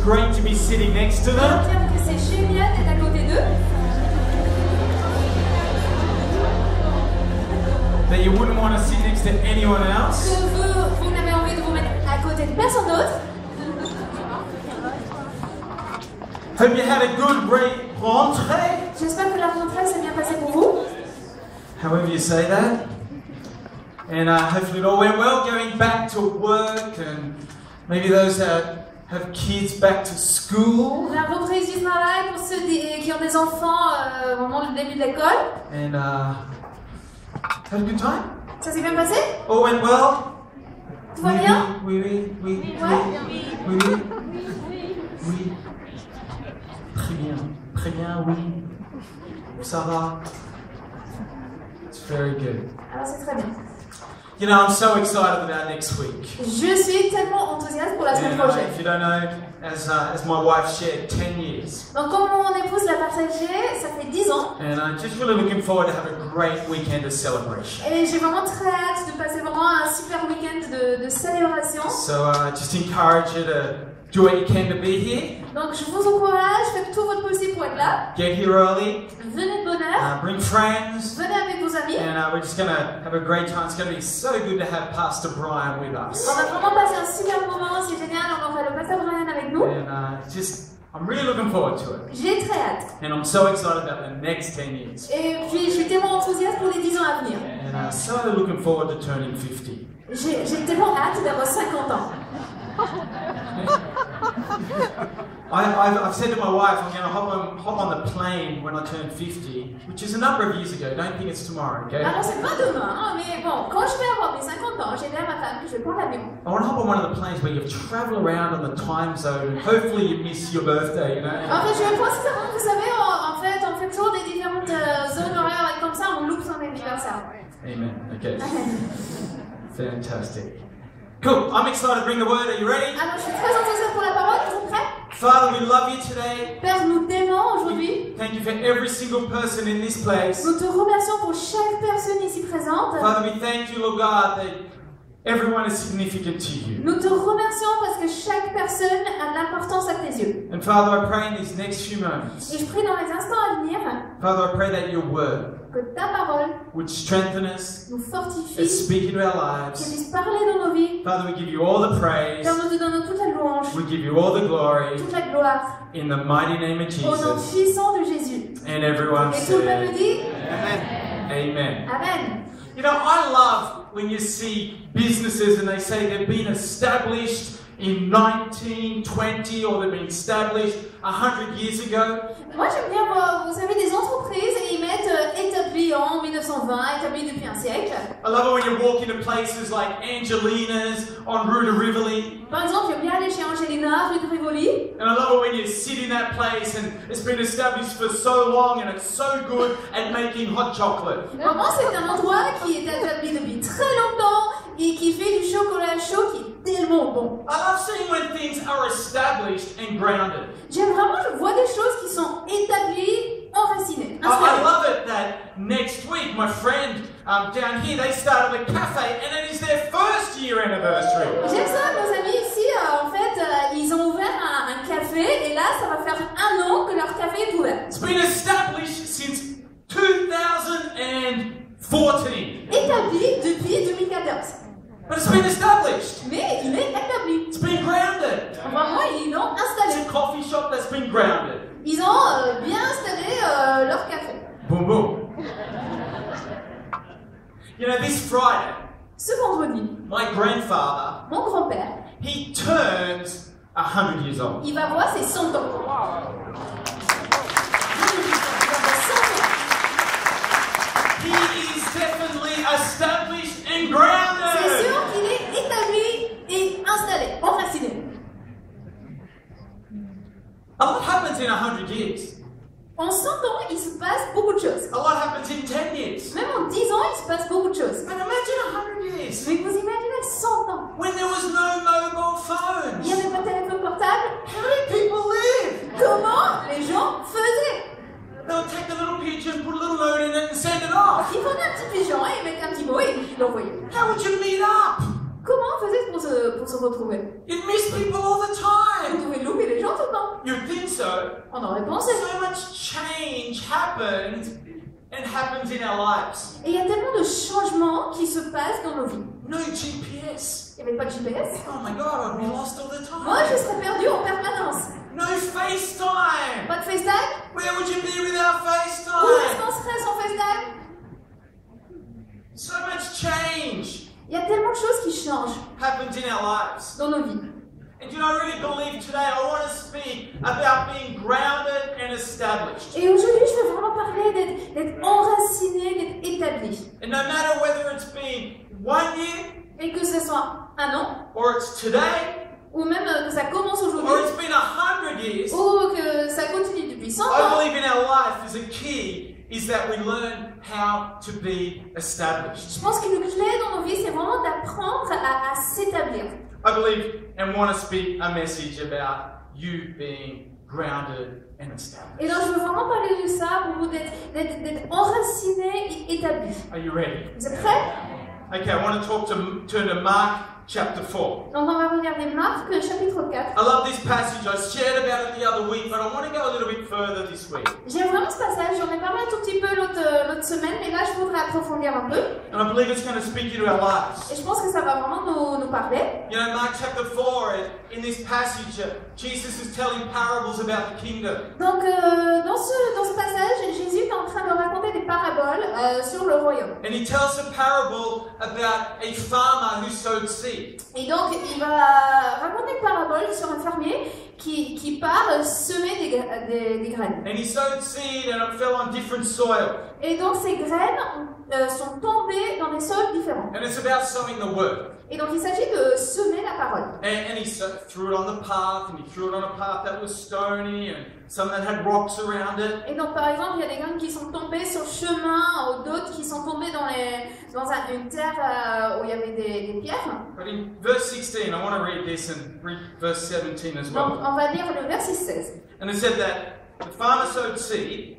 great to be sitting next to them. Dire que c'est génial d'être à côté d'eux. That you wouldn't want to sit next to anyone else. Que vous n'avez envie de vous mettre à côté de personne d'autre. Hope you had a good rentrée. J'espère que la rentrée s'est bien passée pour vous. However you say that. And hopefully it all went well, going back to work, and maybe those that have kids back to school. La rentrée is pareil pour ceux qui ont des enfants au moment du début de l'école. And had a good time. Ça s'est bien passé? All went well. Tout va bien? Oui. Très bien, oui. Ça va. It's very good. Alors c'est très bien. You know, I'm so excited about next week. Je suis tellement enthousiaste pour la semaine And prochaine. if you don't know, as my wife shared, 10 years. Donc comme mon épouse l'a partagé, ça fait 10 ans. And I'm just really looking forward to have a great weekend of celebration. Et j'ai vraiment très hâte de passer vraiment un super week-end de célébration. So just encourage you to do what you can to be here. Donc je vous encourage, faites tout votre possible pour être là. Get here early. Venez de bonne heure. Bring friends. Venez avec vos amis. And we're just going to have a great time. It's going to be so good to have Pastor Brian with us. On va vraiment passer un super moment, c'est génial. On aura le pasteur Brian avec nous. And I'm really looking forward to it. J'ai très hâte. And I'm so excited about the next 10 years. Et puis, je suis tellement enthousiaste pour les 10 ans à venir. And so looking forward to turning 50. J'ai tellement hâte d'avoir 50 ans. I've said to my wife I'm going to hop on the plane when I turn 50, which is a number of years ago. Don't think it's tomorrow, okay? Alors, c'est pas demain, hein, mais bon, quand je vais avoir mes 50 ans, j'ai dit à ma femme que je vais prendre l'avion. I want to hop on one of the planes where you travel around on the time zone and hopefully you miss your birthday, you know? En fait, je vais prendre ça, vous savez, en fait, on fait toujours des différentes zones horaires et comme ça, on loupe son anniversaire. Amen. Okay. Fantastic. Cool. I'm excited to bring the word. Are you ready? Alors, je suis très enthousiaste pour la parole. Vous êtes prêts? Father, we love you today. Père, nous t'aimons aujourd'hui. Thank you for every single person in this place. Nous te remercions pour chaque personne ici présente. Father, we thank you, Lord God, that everyone is significant to you. Nous te remercions parce que chaque personne a de l'importance à tes yeux. And Father, I pray in these next few moments, Et je prie dans les instants à venir Father, I pray that your word que ta parole would strengthen us nous and fortifie, speak into our qu'elle lives. puisse parler dans nos vies. Father, we give you all the praise. Père, nous te donnons toute la louange, We give you all the glory toute la gloire, in the mighty name of au nom Jesus. puissant de Jésus. And everyone Et tout le peuple said, dit Amen. Amen. You know, I love when you see businesses and they say they've been established in 1920 or they've been established 100 years ago. Moi, j'aime bien voir, vous savez, des entreprises et ils mettent établi en 1920, établi depuis un siècle. I love it when you walk into places like Angelina's on Rue de Rivoli. Par exemple, j'aime bien aller chez Angelina, rue de Rivoli. And I love it when you sit in that place and it's been established for so long and it's so good at making hot chocolate. Vraiment, c'est un endroit qui est établi depuis très longtemps et qui fait du chocolat chaud qui est tellement bon. I love seeing when things are established and grounded. J'aime vraiment, je vois des choses qui sont établies, enracinées, I installées. love it that next week my friend down here, they started a cafe and it is their first year anniversary. J'aime ça, nos amis ici, en fait, ils ont ouvert un café et là, ça va faire 1 an que leur café est ouvert. It's been established since 2014. Établi depuis 2014. But it's been established. Mais il est établi. It's been grounded. Vraiment, ils l'ont It's installé. a coffee shop that's been grounded. Ils ont bien installé leur café. Boom, boom. You know, this Friday, Ce vendredi, my grandfather, mon grand-père, he turns 100 years old. il va avoir ses 100 ans. Il va avoir 100 ans. He is definitely established and C'est grounded. sûr qu'il est établi et installé, enraciné. A lot happens in 100 years. En 100 ans, il se passe beaucoup de choses. A lot happens in 10 years. Même en 10 ans, il se passe beaucoup de choses. And imagine 100 years Mais vous imaginez 100 ans. when there was no mobile Il n'y phones. avait pas de téléphone portable. How did people live? Comment les gens faisaient? They would take the little picture and put a little note in it and send it off. Ils prenaient un petit pigeon et ils mettaient un petit mot et ils l'envoyaient. How would you meet up? Comment on faisait pour se retrouver? You'd miss people all the Vous time. pouvez louper les gens tout le temps. You'd think so. On aurait pensé. So much change happens and happens in our lives. Et il y a tellement de changements qui se passent dans nos vies. No GPS. Il n'y avait pas de GPS. Oh my God, I'd be lost all the Moi, je time. serais perdue en permanence. No FaceTime. Pas de FaceTime? Where would you be without Où est-ce FaceTime? qu'on serait sans FaceTime? So much change Il y a tellement de choses qui changent happens in our lives. dans nos vies. And you know, I really believe today I want to speak about being grounded and established. Et aujourd'hui, je veux vraiment parler d'être enraciné, d'être établi. And no matter whether it's been 1 year, Et que ce soit 1 an, or it's today, ou même que ça commence or aujourd'hui, it's been 100 years, ou que ça continue depuis 100 I ans. believe in our life is a key is that we learn how to be established. Je pense qu'une clé dans nos vies, c'est vraiment d'apprendre à s'établir. I believe and want to speak a message about you being grounded and established. Et donc, je veux vraiment parler de ça pour vous d'être enraciné et établi. Are you ready? Vous êtes prêts? Okay, I want to turn to Mark chapter 4. Donc on va regarder Marc chapitre 4. I love this passage. I shared about it the other week, but I want to go a little bit further this week. J'aime vraiment ce passage, j'en ai parlé un tout petit peu l'autre semaine, mais là je voudrais approfondir un peu. And I believe it's going to speak into our lives. Et je pense que ça va vraiment nous parler. You know, Mark chapter 4, in this passage, Jesus is telling parables about the kingdom. Donc dans ce passage, Jésus est en train de raconter des paraboles sur le royaume. And he tells a parable about a farmer who sowed seed. Et donc il va raconter une parabole sur un fermier qui part semer des graines. And he sowed seed and it fell on different soil. Et donc ces graines sont tombées dans des sols différents. And it's about sowing the word. Et donc il s'agit de semer la parole. And he threw it on the path, and he threw it on a path that was stony, and some that had rocks around it. Et donc par exemple, il y a des graines qui sont tombées sur le chemin, ou d'autres qui sont tombées dans une terre où il y avait des pierres. But in verse 16, I want to read this and read verse 17 as Donc well. on va lire le verset 16. And it said that the farmer sowed seed,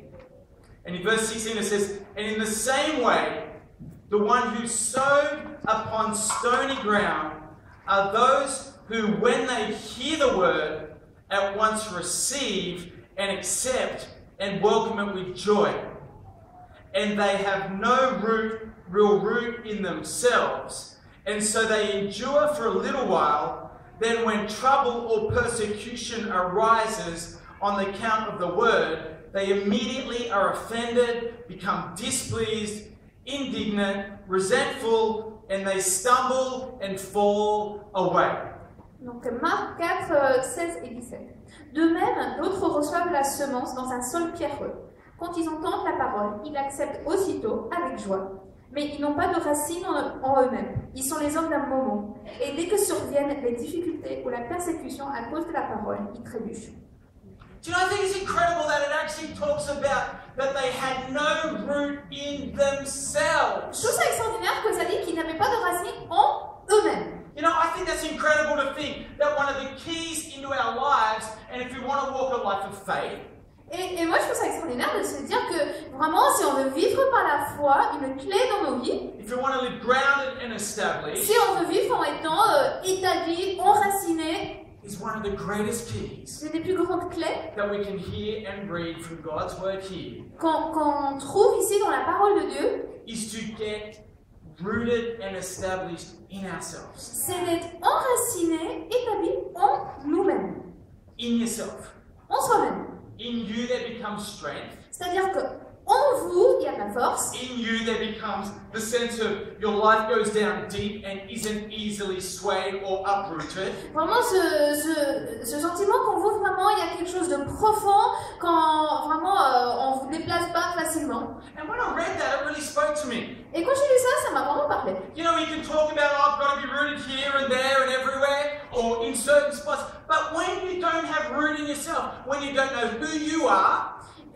and in verse 16 it says, and in the same way, the one who sowed upon stony ground are those who, when they hear the word, at once receive and accept and welcome it with joy. And they have no real root in themselves. And so they endure for a little while. Then when trouble or persecution arises on the account of the word, they immediately are offended, become displeased, indignant, resentful, and they stumble and fall away. Donc Marc 4, 16 et 17. De même, d'autres reçoivent la semence dans un sol pierreux. Quand ils entendent la parole, ils l'acceptent aussitôt avec joie. Mais ils n'ont pas de racines en eux-mêmes. Ils sont les hommes d'un moment. Et dès que surviennent les difficultés ou la persécution à cause de la parole, ils trébuchent. Do you know, I think it's incredible that it actually talks about that they had no root in themselves. Je trouve ça extraordinaire que ça dit qu'ils n'avaient pas de racines en eux-mêmes. You know, I think that's incredible to think that one of the keys into our lives, and if we want to walk a life of faith, Et moi, je trouve ça extraordinaire de se dire que vraiment, si on veut vivre par la foi, une clé dans nos vies, if we want to live grounded and established, si on veut vivre en étant établi, enraciné, is one of the greatest keys c'est des plus grandes clés that we can hear and read from God's word here, qu'on trouve ici dans la parole de Dieu, is to get rooted and established in ourselves, c'est d'être enraciné, établi en nous-mêmes, in yourself. en soi-même. In you there becomes strength. C'est-à-dire que en vous, il y a de la force. In you there becomes the sense of your life goes down deep and isn't easily swayed or uprooted. Vraiment ce sentiment qu'en vous, vraiment, il y a quelque chose de profond, quand vraiment on ne vous déplace pas facilement. And when I read that, it really spoke to me. Et quand j'ai lu ça, ça m'a vraiment parlé. You know, you can talk about, oh, I've got to be rooted here and there and everywhere, or in certain spots, but when you don't have root in yourself, when you don't know who you are,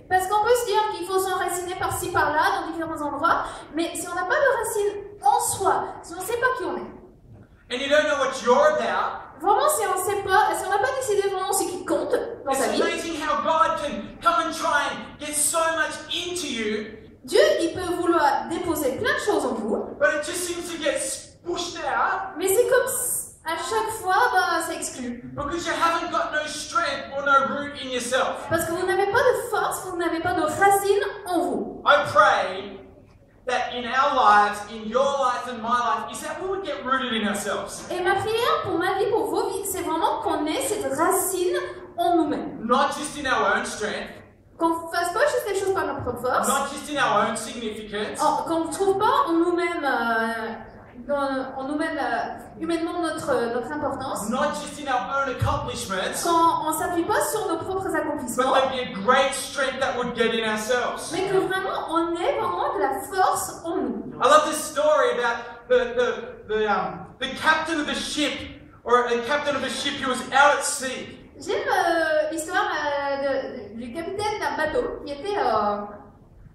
Parce qu'on peut se dire qu'il faut s'enraciner par-ci par-là, dans différents endroits, mais si on n'a pas de racines en soi, si on ne sait pas qui on est, and you don't know what you're about, vraiment si on sait pas, si on n'a pas décidé vraiment ce qui compte dans it's sa vie, amazing how God can come and try and get so much into you, Dieu, il peut vouloir déposer plein de choses en vous, but it just seems to get pushed out mais c'est comme à chaque fois, c'est exclu. because you haven't got no strength or no root in yourself. Parce que vous n'avez pas de force, vous n'avez pas de racines en vous. I pray that in our lives, in your life and my life, is that we would get rooted in ourselves. Et ma prière pour ma vie, pour vos vies, c'est vraiment qu'on ait cette racine en nous-mêmes. Not just in our own strength, Qu'on ne fasse pas juste les choses par notre propre force, not just in our own significance, qu'on ne trouve pas en nous-mêmes humainement notre importance, not just in our own accomplishments, quand on ne s'appuie pas sur nos propres but accomplissements, there'd be a great strength that would get in ourselves. mais que vraiment on ait vraiment de la force en nous. I love this story about the captain of the ship, or a captain of a ship who was out at sea. J'aime l'histoire du capitaine d'un bateau qui était à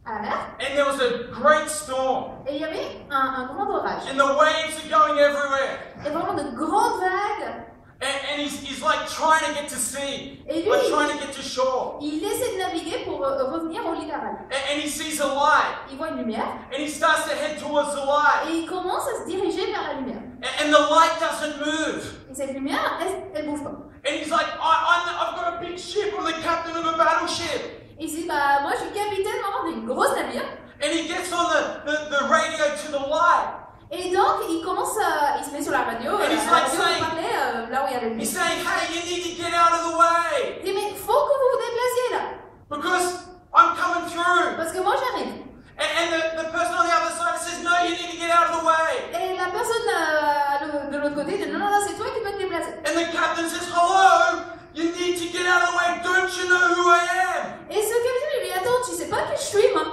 la mer, And there was a great storm, et il y avait un grand orage, and the waves are going everywhere. et vraiment de grandes vagues, And and he's like trying to get to sea, Et lui, like trying to get to shore. il essaie de naviguer pour revenir au littoral. And he sees a light, Il voit une lumière and he starts to head towards the light. et il commence à se diriger vers la lumière. And the light doesn't move. Et cette lumière, elle bouge pas. And he's like, I've got a big ship, I'm the captain of a battleship. Et il se dit, bah moi je suis capitaine vraiment d'une grosse navire. And he gets on the radio to the light. Et donc il se met sur la radio, And he's like pour parler là où il y a le He's lumière. saying, hey, you need to get out of the way. Il dit, mais faut que vous vous déplaciez là, Because I'm coming through. parce que moi j'arrive. And the person on the other side says, no, you need to get out of the way. Et la personne de l'autre côté dit, non, c'est toi qui dois te déplacer. And the captain says, hello, you need to get out of the way. Don't you know who I am? Et ce capitaine lui dit, attends, tu sais pas qui je suis moi?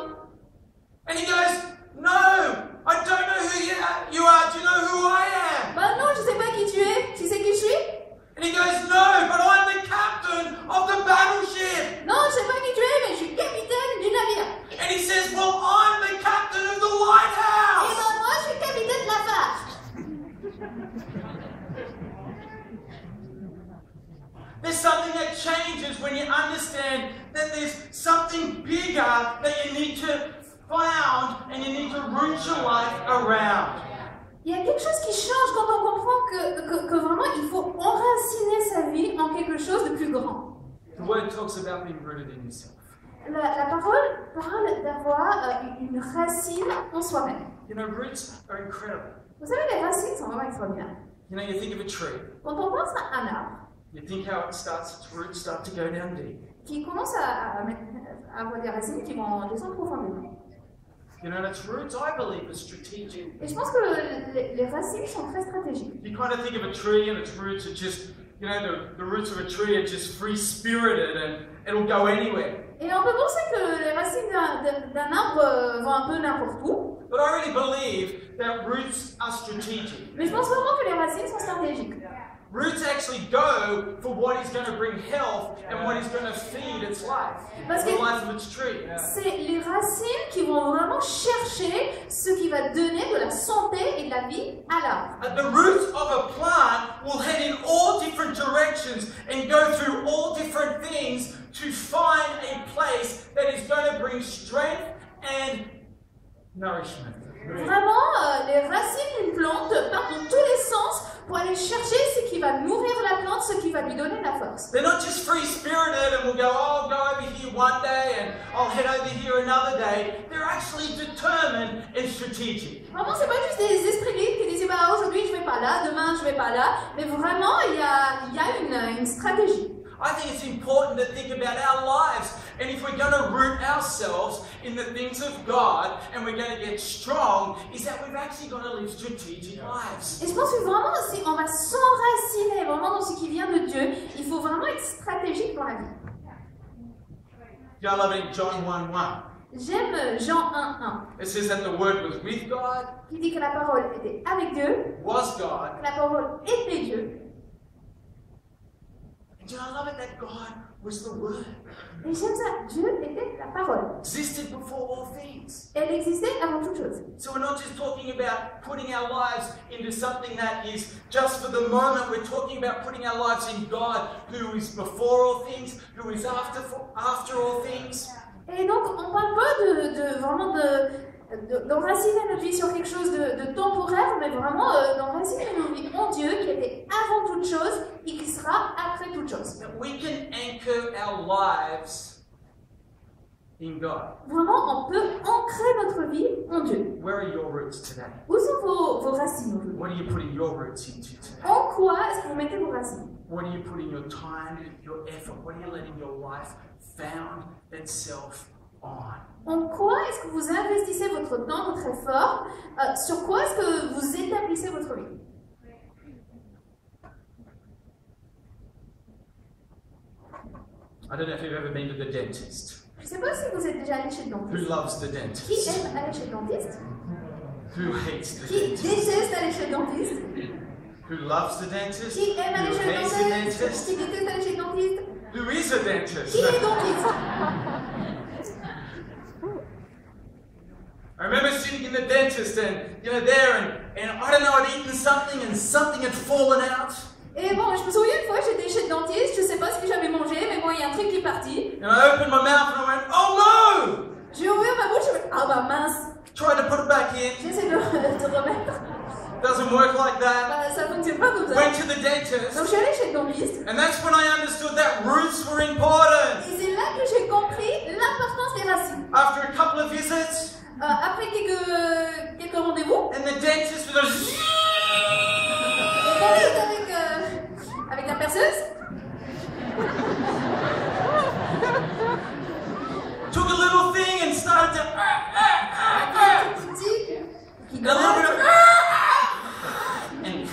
And he goes, no, I don't know who you are. Do you know who I am? Bah non, je sais pas qui tu es. Tu sais qui je suis? And he goes, no, but I'm the captain of the battleship. Non, je sais pas qui tu es, mais je suis capitaine du navire. And he says, well, I'm the captain of the Et lighthouse. ben moi, je suis capitaine de la phare. There's something that changes when you understand that there's something bigger that you need to found and you need to root your life around. Il y a quelque chose qui change quand on comprend que vraiment il faut enraciner sa vie en quelque chose de plus grand. The word talks about being rooted in yourself. La parole parle d'avoir une racine en soi-même. You know, roots are incredible. Vous savez, les racines sont vraiment extraordinaires. You know, you think of a tree. Quand on pense à un arbre You think how its roots start to go down deep. qui commence à avoir des racines qui vont descendre profondément. You know, and its roots, I believe, are strategic. Et je pense que les racines sont très stratégiques. You kind of think of a tree and its roots are just, you know, the roots of a tree are just free-spirited and it'll go anywhere. Et on peut penser que les racines d'un arbre vont un peu n'importe où. But I really believe that roots are strategic. Mais je pense vraiment que les racines sont stratégiques. Roots actually go for what is going to bring health and what is going to feed its life, Parce the que- life of its tree. C'est les racines qui vont vraiment chercher ce qui va donner de la santé et de la vie à l'arbre. The roots of a plant will head in all different directions and go through all different things to find a place that is going to bring strength and nourishment. Vraiment, les racines d'une plante partent dans tous les sens pour aller chercher ce qui va nourrir la plante, ce qui va lui donner la force. They're not just free-spirited and will go, oh, I'll go over here one day and I'll head over here another day. They're actually determined and strategic. Vraiment, c'est pas juste des esprits libres qui disent bah, aujourd'hui je vais pas là, demain je vais pas là, mais vraiment il y a une stratégie. I think it's important to think about our lives, and if we're going to root ourselves in the things of God and we're going to get strong, is that we've actually got to live strategic lives. Et je pense que vraiment, si on va s'enraciner vraiment dans ce qui vient de Dieu, il faut vraiment être stratégique dans la vie. I love it in John 1:1. J'aime Jean 1:1, It says that the Word was with God, qui dit que la parole était avec Dieu, was God, que la parole était Dieu. and I love it that God was the Word. Et j'aime ça, Dieu était la parole. Existed before all things. Elle existait avant toute chose. So we're not just talking about putting our lives into something that is just for the moment. We're talking about putting our lives in God, who is before all things, who is after all things. Et donc, on parle pas vraiment d'enraciner notre vie sur quelque chose de temporaire, mais vraiment d'enraciner notre vie en Dieu, qui était avant toute chose et qui sera après toute chose. That we can anchor our lives in God. Vraiment, on peut ancrer notre vie en Dieu. Where are your roots today? Où sont vos racines aujourd'hui? What are you putting your roots into today? En quoi est-ce que vous mettez vos racines? What are you putting your time, your effort, what are you letting your life found itself on? En quoi est-ce que vous investissez votre temps, votre effort? Sur quoi est-ce que vous établissez votre vie? I don't know if you've ever been to the dentist. Je ne sais pas si vous êtes déjà allé chez le Who dentiste. loves the Qui dentist? aime aller chez le dentiste? Who hates the Qui dentist? déteste aller chez le dentiste? Who loves the dentist? Qui aime aller Who chez le hates the dentiste? dentist? Qui déteste aller chez le dentiste? Who is a dentist? Qui est dentiste? I remember sitting in the dentist and, there and I don't know, I'd eaten something and something had fallen out. Et bon, je me souviens une fois, j'étais chez le dentiste, je sais pas ce que j'avais mangé, mais bon, il y a un truc qui est parti. And I opened my mouth and I went, oh no! J'ai ouvert ma bouche, je me ah bah mince, Tried to put it back in. j'essaie de remettre. Doesn't work like that. Bah, ça fonctionne pas comme ça. Went to the dentist. Donc je suis allée chez le dentiste. And that's when I understood that roots were important. Et c'est là que j'ai compris l'importance des racines. After a couple of visits, Après quelques rendez-vous, and the dentist was like, le dentiste avec la perceuse, took a little thing and started to, avec un petit outil qui and a little bit gratte. of, and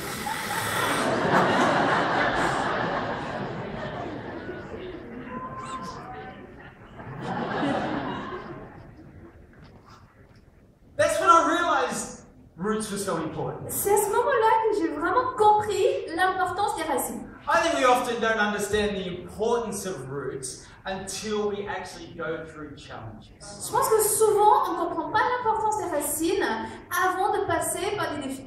that's when I realized roots were so important. C'est à ce moment-là que j'ai vraiment compris l'importance des racines. I think we often don't understand the importance of roots until we actually go through challenges. Je pense que souvent, on ne comprend pas l'importance des racines avant de passer par des défis.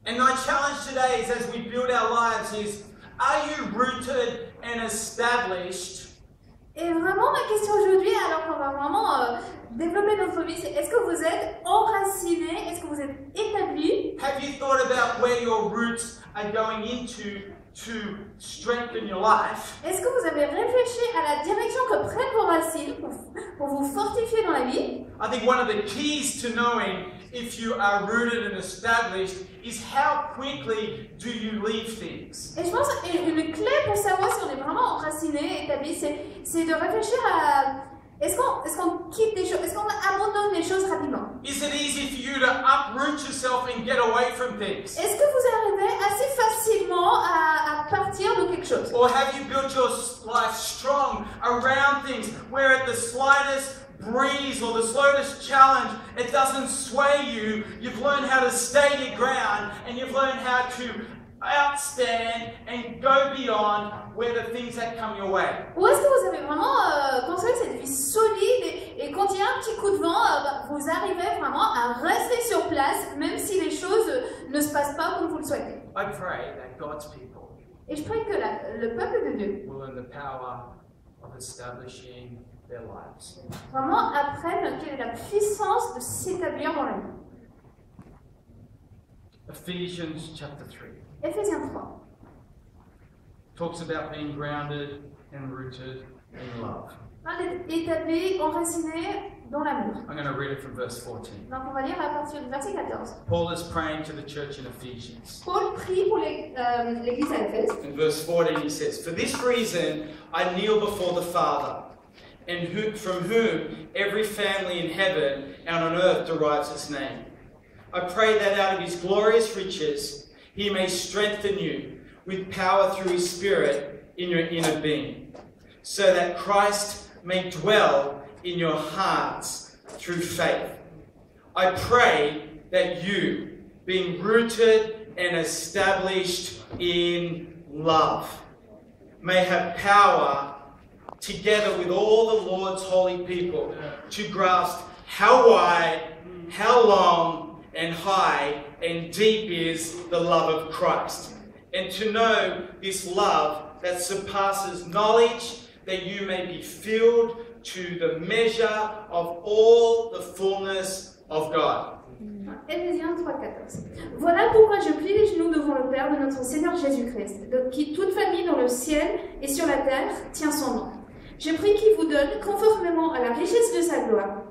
And my challenge today is, as we build our lives, is are you rooted and established Et vraiment, ma question aujourd'hui, alors qu'on va vraiment développer notre vie, c'est est-ce que vous êtes enraciné, est-ce que vous êtes établi? Have you thought about where your roots are going into to strengthen your life? Est-ce que vous avez réfléchi à la direction que prennent vos racines pour vous fortifier dans la vie? I think one of the keys to knowing if you are rooted and established is how quickly do you leave things. Et je pense qu'une clé pour savoir si on est vraiment enraciné, établi, c'est de réfléchir à est-ce qu'on quitte des choses, est-ce qu'on abandonne les choses rapidement? Is it easy for you to uproot yourself and get away from things? Est-ce que vous arrivez assez facilement à partir de quelque chose? Or have you built your life strong around things where at the slightest breeze or the slightest challenge, it doesn't sway you? You've learned how to stay your ground and you've learned how to outstand and go beyond where the things that come your way. Ou est-ce que vous avez vraiment construit cette vie solide et quand il y a un petit coup de vent, vous arrivez vraiment à rester sur place même si les choses ne se passent pas comme vous le souhaitez? I pray that God's people Et je prie que le peuple de Dieu will learn the power of establishing their lives. vraiment apprenne quelle est la puissance de s'établir dans la vie. Ephesians chapter 3 Éphésiens 3 talks about being grounded and rooted in love. parle d'être établi, enraciné dans l'amour. I'm going to read it from verse 14. Donc on va lire à partir du verset 14. Paul is praying to the church in Ephesians. Paul prie pour l'église à Éphèse. In verse 14 he says, "For this reason I kneel before the Father, and from whom every family in heaven and on earth derives its name. I pray that out of his glorious riches he may strengthen you with power through his Spirit in your inner being, so that Christ may dwell in your hearts through faith. I pray that you, being rooted and established in love, may have power, together with all the Lord's holy people, to grasp how wide, how long, and high and deep is the love of Christ, and to know this love that surpasses knowledge, that you may be filled to the measure of all the fullness of God." Éphésiens 3,14. Voilà pourquoi je plie les genoux devant le Père de notre Seigneur Jésus-Christ, de qui toute famille dans le ciel et sur la terre tient son nom. Je prie qu'il vous donne, conformément à la richesse de sa gloire,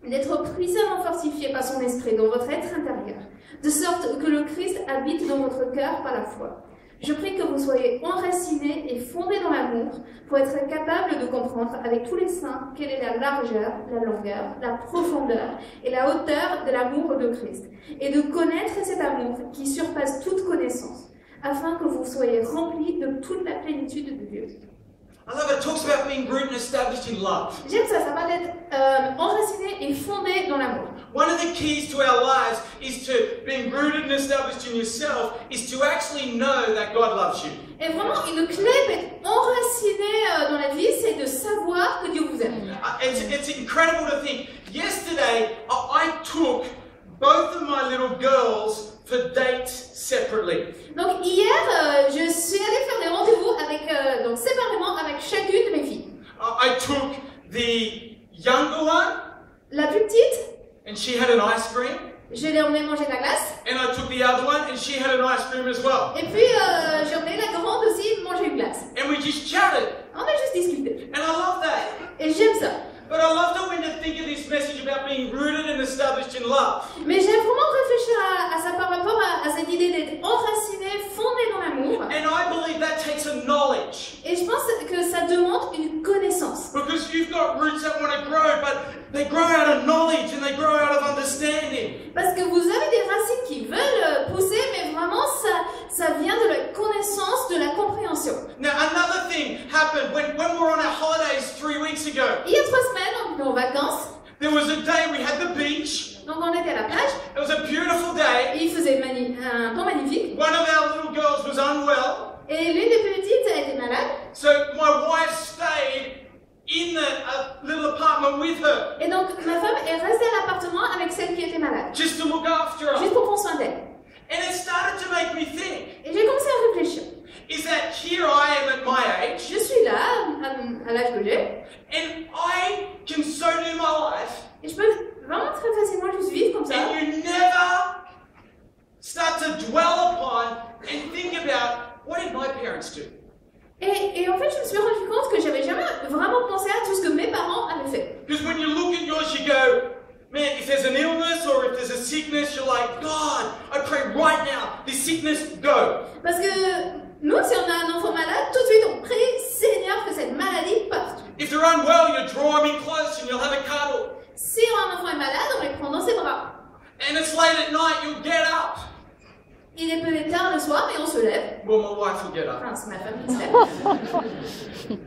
d'être puissamment fortifié par son esprit dans votre être intérieur, de sorte que le Christ habite dans votre cœur par la foi. Je prie que vous soyez enracinés et fondés dans l'amour pour être capables de comprendre avec tous les saints quelle est la largeur, la longueur, la profondeur et la hauteur de l'amour de Christ, et de connaître cet amour qui surpasse toute connaissance, afin que vous soyez remplis de toute la plénitude de Dieu. I love it. It talks about being rooted and established in love. J'aime ça, ça parle d'être enraciné et fondé dans l'amour. One of the keys to our lives is to being rooted and established in yourself is to actually know that God loves you. Et vraiment, une clé d'être enraciné dans la vie, c'est de savoir que Dieu vous aime. It's incredible to think. Yesterday, I took both of my little girls for date separately. Donc hier, je suis allée faire des rendez-vous avec, donc séparément avec chacune de mes filles. I took the younger one, La plus petite, and she had an ice cream, je l'ai emmenée manger de la glace. and I took the other one, and she had an ice cream as well. Et puis j'ai emmené la grande aussi manger une glace. And we just chatted, On a juste discuté. and I love that. Et j'aime ça. But I love to when to think of this message about being rooted and established in love. Mais j'aime vraiment réfléchir à ça par rapport à cette idée d'être enraciné, fondé dans l'amour. And I believe that takes a knowledge. Et je pense que ça demande une connaissance. Because you've got roots that want to grow, but they grow out of knowledge and they grow out of understanding. Parce que vous avez des racines qui veulent pousser, mais vraiment ça vient de la connaissance, de la compréhension. Now, another thing happened when we were on our holidays 3 weeks ago. Il y a 3 semaines, on était en vacances, There was a day we had the beach. donc on était à la plage, It was a beautiful day. et il faisait un temps magnifique. One of our little girls was unwell, Et l'une des petites a été malade, so my wife stayed in the little apartment with her, et donc ma femme est restée à l'appartement avec celle qui était malade, just to look after her. juste pour prendre soin d'elle. And it started to make me think, Et j'ai commencé à réfléchir. is that here I am at my age, Je suis là, à l'âge que j'ai, and I can so do my life, et je peux vraiment très facilement juste vivre comme ça. and you never start to dwell upon and think about, what did my parents do? Et en fait, je me suis rendu compte que j'avais jamais vraiment pensé à tout ce que mes parents avaient fait. Because when you look at yours, you go, man, if there's an illness or if there's a sickness, you're like, God, I pray right now, this sickness go. Parce que nous, si on a un enfant malade, tout de suite on prie, Seigneur, que cette maladie parte. If they're unwell, you draw them in close and you'll have a cuddle. Si un enfant est malade, on les prend dans ses bras. And it's late at night, you'll get up. Il est peut-être tard le soir, mais on se lève. Well, my wife will get up. Enfin, c'est ma femme qui se lève.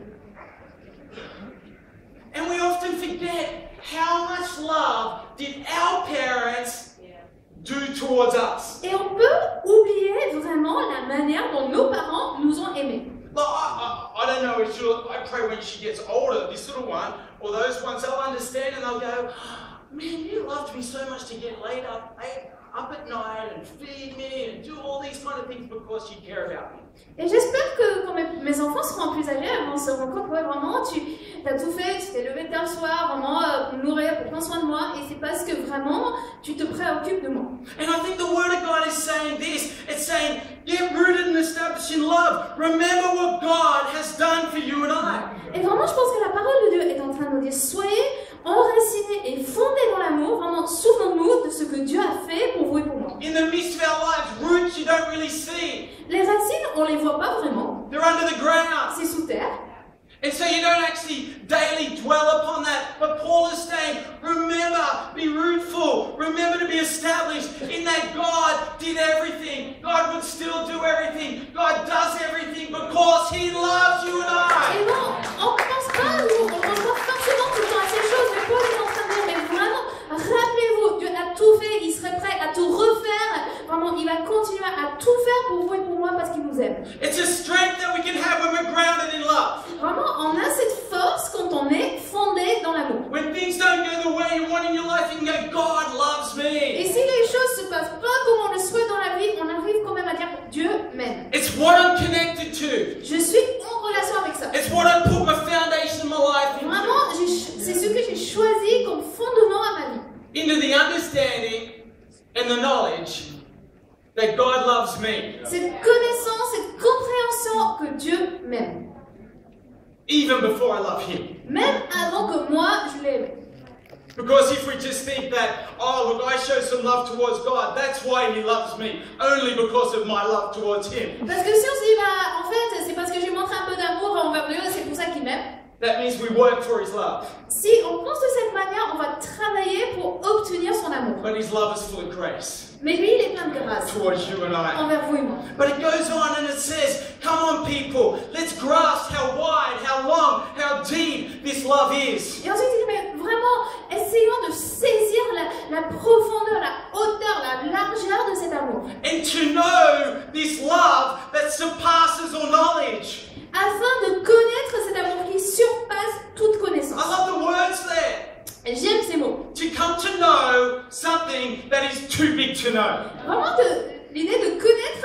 And we often forget how much love did our parents do towards us. Et on peut oublier vraiment la manière dont nos parents nous ont aimés. Like, I don't know if I pray when she gets older, this little one, or those ones, they'll understand and they'll go, man, you loved me so much to get laid up at night and feed me and do all these kind of things because you care about me. Et j'espère que quand mes enfants seront plus âgés, elles vont se rendre compte, ouais, vraiment, tu as tout fait, tu t'es levé tard le soir, vraiment, pour me nourrir, pour prendre soin de moi, et c'est parce que vraiment, tu te préoccupes de moi. And I think the Word of God is saying this. It's saying, get rooted and established in love. Remember what God has done for you and I. Et vraiment, je pense que la parole de Dieu est en train de nous dire, soyez enracinés et fondés dans l'amour, vraiment, souvenons-nous de ce que Dieu a fait pour vous et pour moi. In the midst of our lives, roots you don't really see. Les racines, on les voit pas vraiment, They're under the ground. c'est sous terre. And so you don't actually daily dwell upon that. But Paul is saying, remember, be rootful. Remember to be established in that God did everything. God would still do everything. God does everything because He loves you and Et I. non, on pense pas forcément tout le temps à ces choses, mais Paul est en train de dire, mais vraiment, rappelez-vous, Dieu a tout fait, il serait prêt à tout refaire. Vraiment, il va continuer à tout faire pour vous et pour moi parce qu'il nous aime. It's a strength that we can have when we're grounded in love. Vraiment, on a cette force quand on est fondé dans l'amour. When things don't go the way you want in your life, you can go, God loves Et me. si les choses se passent pas comme on le souhaite dans la vie, on arrive quand même à dire Dieu m'aime. It's what I'm connected to. Je suis en relation avec ça. It's what I put my foundation of my life into. Vraiment, c'est ce que j'ai choisi comme fondement à ma vie. Into the understanding and the knowledge that God loves me. Cette connaissance, cette compréhension que Dieu m'aime. Even before I love Him. Même avant que moi, je l'aime. Because if we just think that, oh, look, I show some love towards God, that's why He loves me, only because of my love towards Him. Parce que si on se dit, bah, en fait, c'est parce que j'ai montré un peu d'amour envers Dieu, c'est pour ça qu'il m'aime. That means we work for His love. Si on pense de cette manière, on va travailler pour obtenir son amour. But His love is full of grace Mais lui, il est plein de grâce towards you and I. envers vous et moi. But it goes on and it says, come on people, let's grasp how wide, how long, how deep this love is. Et ensuite, il dit, mais vraiment, essayons de saisir la profondeur, la hauteur, la largeur de cet amour. And to know this love that surpasses all knowledge. Afin de connaître cet amour qui surpasse toute I connaissance. love the words there. Et j'aime ces mots. To come to know something that is too big to know. Vraiment, l'idée de connaître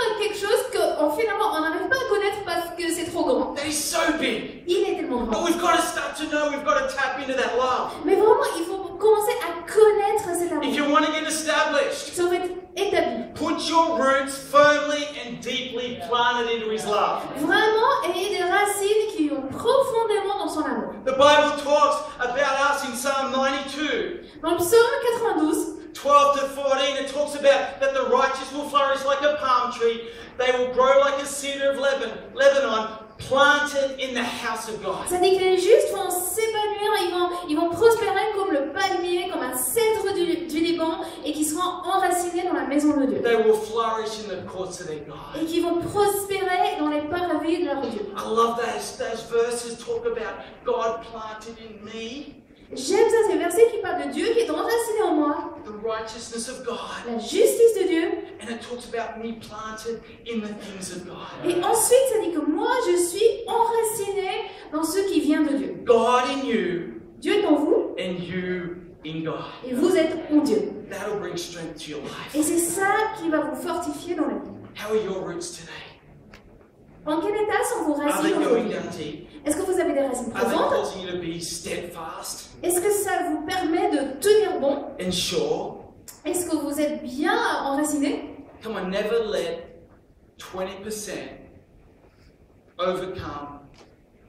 But grand. we've got to start to know, we've got to tap into that love. Mais vraiment, il faut commencer à connaître cet If amour. you want to get established, Si on veut être établi, put your roots firmly and deeply planted into His love. vraiment ayez des racines qui vont profondément dans son amour. The Bible talks about us in Psalm 92. Dans le psaume 92, 12 to 14, it talks about that the righteous will flourish like a palm tree. They will grow like a cedar of Lebanon, planted in the house of God. ça dit que les justes vont s'épanouir, ils vont prospérer comme le palmier, comme un cèdre du Liban, et qui seront enracinés dans la maison de Dieu. They will flourish in the courts of their God. Et qui vont prospérer dans les parvis de leur Dieu. I love those verses talk about God planted in me, J'aime ça, ces versets qui parlent de Dieu qui est enraciné en moi, the righteousness of God. la justice de Dieu. And it talks about me planted in the things of God. Et ensuite, ça dit que moi, je suis enraciné dans ce qui vient de Dieu. God in you Dieu est en vous and you in God. et vous êtes en Dieu. That'll bring strength to your life. Et c'est ça qui va vous fortifier dans la vie. How are your roots today? En quel état sont vos Are they racines going aujourd'hui? down deep? Est-ce que vous avez des racines Are they profondes? causing you to be steadfast Est-ce que ça vous permet de tenir bon? and sure? Est-ce que vous êtes bien enraciné? Come on, never let 20% overcome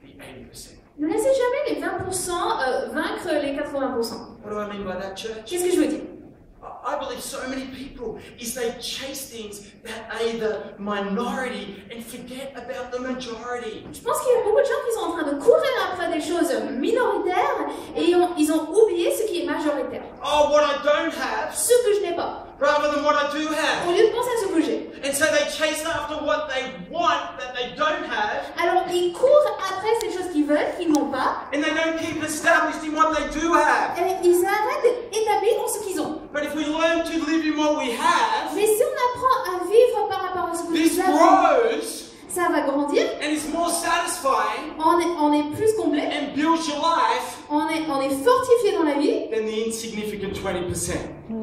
the 80%. Ne laissez jamais les 20% vaincre les 80%. What do I mean by that, church? Qu'est-ce que je veux dire? I believe so many people is they chase things that are the minority and forget about the majority. Je pense qu'il y a beaucoup de gens qui sont en train de courir après des choses minoritaires et ils ont oublié ce qui est majoritaire. Oh, what I don't have, Ce que je n'ai pas. rather than what I do Au have. lieu de penser à ce que j'ai. And so they chase after what they want that they don't have, Alors ils courent après ces choses qu'ils veulent, qu'ils n'ont pas. and they don't keep established in what they do have. Et ils arrêtent d'être établis dans ce qu'ils ont. But if we learn to live in what we have, Mais si on apprend à vivre par rapport à ce que this nous avons, grows ça va grandir. and is more satisfying On est plus comblé. and builds your life On est fortifié dans la vie. than the insignificant 20%.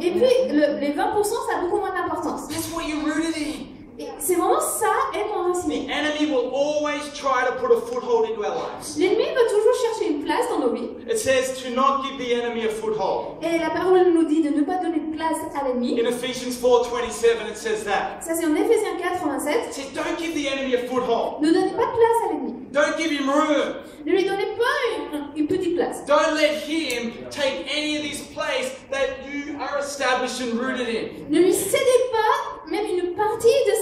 Et puis les 20%, ça a beaucoup moins d'importance. That's what you're rooted in. Et c'est vraiment ça, être enraciné. The enemy will always try to put a foothold into our lives. L'ennemi va toujours chercher une place dans nos vies. It says to not give the enemy a foothold. Et la parole nous dit de ne pas donner de place à l'ennemi. In Ephesians 4:27 it says that. Ça, c'est en Éphésiens 4, It says don't give the enemy a foothold. Ne donnez pas de place à l'ennemi. Don't give him room. Ne lui donnez pas une petite place. Don't let him take any of this place that you are established and rooted in. Ne lui cédez pas même une partie de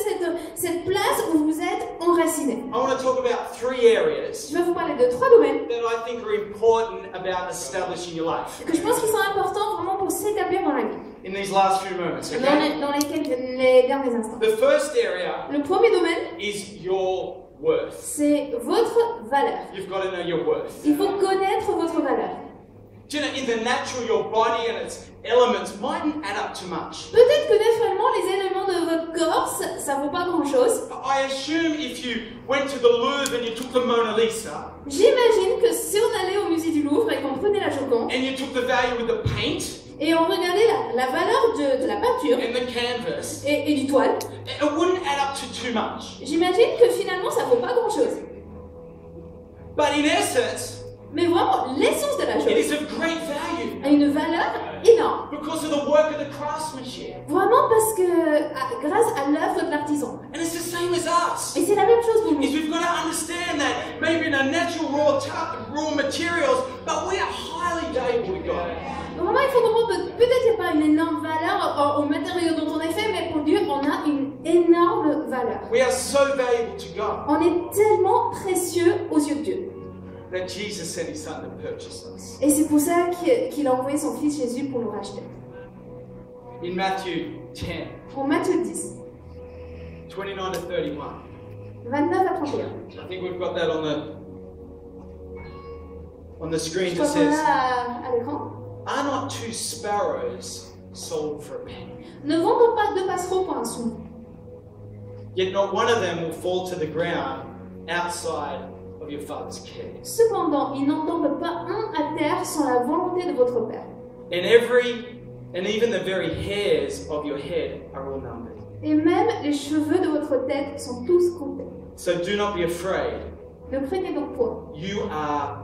cette place où vous êtes enraciné. I want to talk about 3 areas Je vais vous parler de 3 domaines that I think are important about establishing your life que je pense qu'ils sont importants vraiment pour s'établir dans la vie. in these last few moments, okay? Dans les derniers instants. The first area Le premier domaine, is your worth. c'est votre valeur. You've got to know your worth. Il faut connaître votre valeur. Do you know, in the natural, your body and its elements mightn't add up too much. Peut-être que naturellement, les éléments de votre corps, ça vaut pas grand-chose. I assume if you went to the Louvre and you took the Mona Lisa J'imagine que si on allait au musée du Louvre et qu'on prenait la Joconde and you took the value with the paint et on regardait la valeur de la peinture and the canvas, et du toile, it wouldn't add up to too much. j'imagine que finalement, ça vaut pas grand-chose. But in essence, Mais vraiment, l'essence de la it is chose of great value a une valeur énorme. because of the work of the craftsmanship. Vraiment parce que grâce à l'œuvre de l'artisan. And it's the same as us. Et c'est la même chose pour nous. Is we've got to understand that maybe in our natural raw materials, but we are highly valuable to God. Donc vraiment, il faut comprendre que peut-être il n'y a pas une énorme valeur aux matériaux dont on est fait, mais pour Dieu, on a une énorme valeur. We are so valuable to God On est tellement précieux aux yeux de Dieu. that Jesus sent his son to purchase us. Et c'est pour ça qu'il a envoyé son fils Jésus pour nous racheter. In Matthew 10, En Matthieu 10, 29 to 31. 29 à 31. I think we've got that on the screen Je that crois qu'on says, a à l'écran. are not 2 sparrows sold for a penny? Ne vendons pas 2 passereaux pour un sou. Yet not one of them will fall to the ground outside of your Father's care. Cependant, il n'en tombe pas un à terre sans la volonté de votre Père. And even the very hairs of your head are all numbered. Et même les cheveux de votre tête sont tous comptés. So do not be afraid. Ne craignez donc point. You are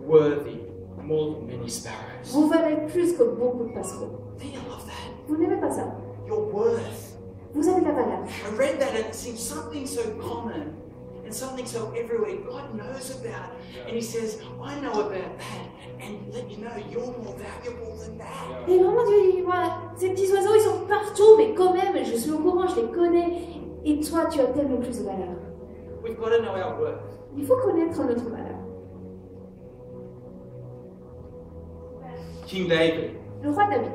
worthy more than many sparrows. Vous valez plus que beaucoup de passereaux. Do you love that? Vous n'aimez pas ça? Your worth. Vous avez de la valeur. I read that and it seems something so common and something so everywhere God knows about. And He says, I know about that. And let you know you're more valuable than that. Et vraiment, Dieu dit, voilà, ces petits oiseaux, ils sont partout, mais quand même, je suis au courant, je les connais. Et toi, tu as tellement plus de valeur. We've got to know our worth. Il faut connaître notre valeur. King David, Le roi David,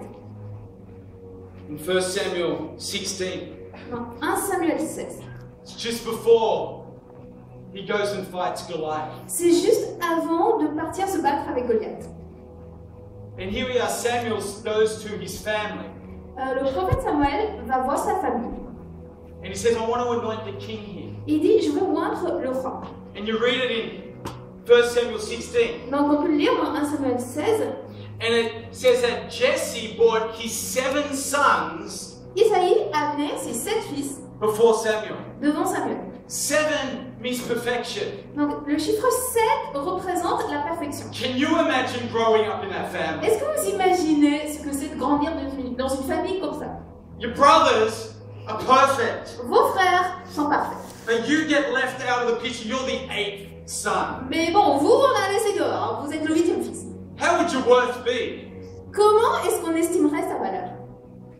in 1 Samuel 16, dans 1 Samuel 16, it's just before he goes and fights Goliath. c'est juste avant de partir se battre avec Goliath. And here we are, Samuel goes to his family. Le prophète Samuel va voir sa famille. And he says, I want to anoint the king here. Il dit, je veux oindre le roi. And you read it in 1 Samuel 16. Donc on peut le lire dans 1 Samuel 16. And it says that Jesse brought his 7 sons Isaïe a amené ses 7 fils before Samuel. devant Samuel. 7 means perfection. Donc le chiffre 7 représente la perfection. Can you imagine growing up in that family? Est-ce que vous imaginez ce que c'est de grandir dans une famille comme ça? Your brothers are perfect, Vos frères sont parfaits. but you get left out of the picture. You're the 8th son. Mais bon, vous, on l'a laissé dehors. Vous êtes le 8e fils. How would your worth be? Comment est-ce qu'on estimerait sa valeur?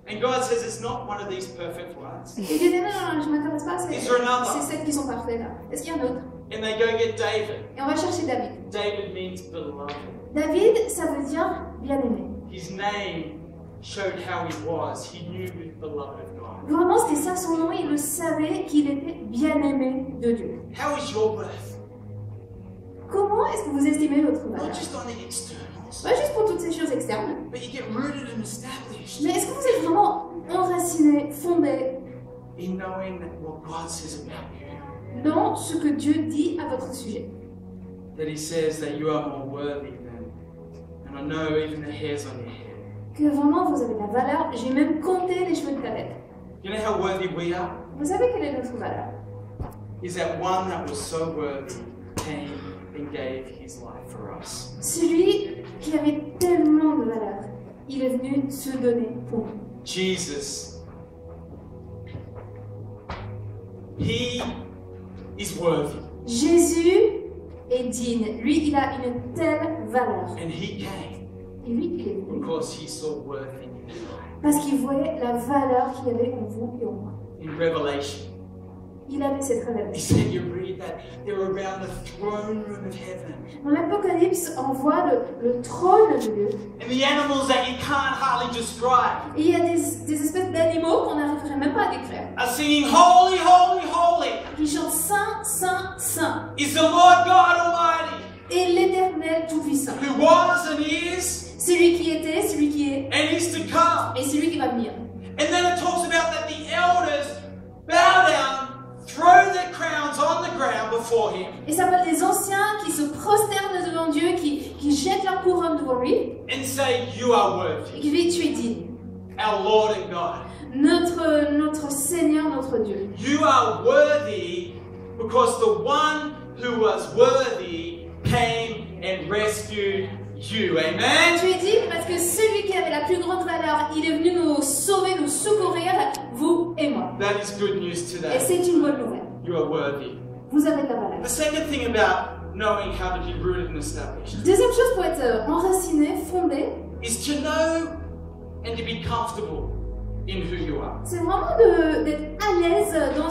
And God says it's not one of these perfect ones. Et il dit, non, je ne m'intéresse pas à Is there another? ces 7 qui sont parfaits là. Est-ce qu'il y en a un autre? And they go get David. Et on va chercher David. David means beloved. David, ça veut dire bien-aimé. His name showed how he was. He knew he was beloved of God. Vraiment, c'était ça son nom. Il le savait qu'il était bien-aimé de Dieu. How is your worth? Comment est-ce que vous estimez votre valeur? Not just on the externals, Pas juste pour toutes ces choses externes. but you get rooted and established Mais est-ce que vous êtes vraiment enraciné, fondé in knowing what God says about you. dans ce que Dieu dit à votre sujet? That He says that you are more worthy than, and I know even the hairs on your head. Que vraiment vous avez de la valeur. J'ai même compté les cheveux de ta tête. You know how worthy we are? Vous savez quelle est notre valeur? Is that one that was so worthy came and gave his life for us. Celui qui avait tellement de valeur, il est venu se donner pour nous. Jesus, He is worthy, Jésus est digne. Lui, il a une telle valeur. and He came Et lui, il est venu because He saw worth in you. parce qu'il voyait la valeur qu'il y avait en vous et en moi. In Revelation, Il avait cette He révélation. said, you read that they're around the throne room of heaven, Dans l'Apocalypse, on voit le trône de Dieu. and the animals that you can't hardly describe Et il y a des espèces d'animaux qu'on n'arriverait même pas à décrire. are singing, Holy, holy, holy Qui chantent Saint, Saint, Saint. is the Lord God Almighty, Et l'Éternel Tout-Puissant. who was and is Celui qui était, celui qui est, and is to come. et celui qui va venir. And then it talks about that the elders bow down, throw their crowns on the ground before Him, Et ça parle des anciens qui se prosternent devant Dieu, qui jettent leur couronne devant lui, and say, You are worthy, et qui dit, tu es digne. our Lord and God. Notre Seigneur, notre Dieu. You are worthy because the one who was worthy came and rescued you. Amen? Tu es digne parce que celui qui avait la plus grande valeur, il est venu nous sauver, nous secourir, vous et moi. That is good news Et today. c'est une bonne nouvelle. You are worthy. Vous avez de la valeur. The second thing about knowing how to be rooted and established Deuxième chose pour être enraciné, fondé, is to know and to be comfortable in who you are. c'est vraiment d'être à l'aise dans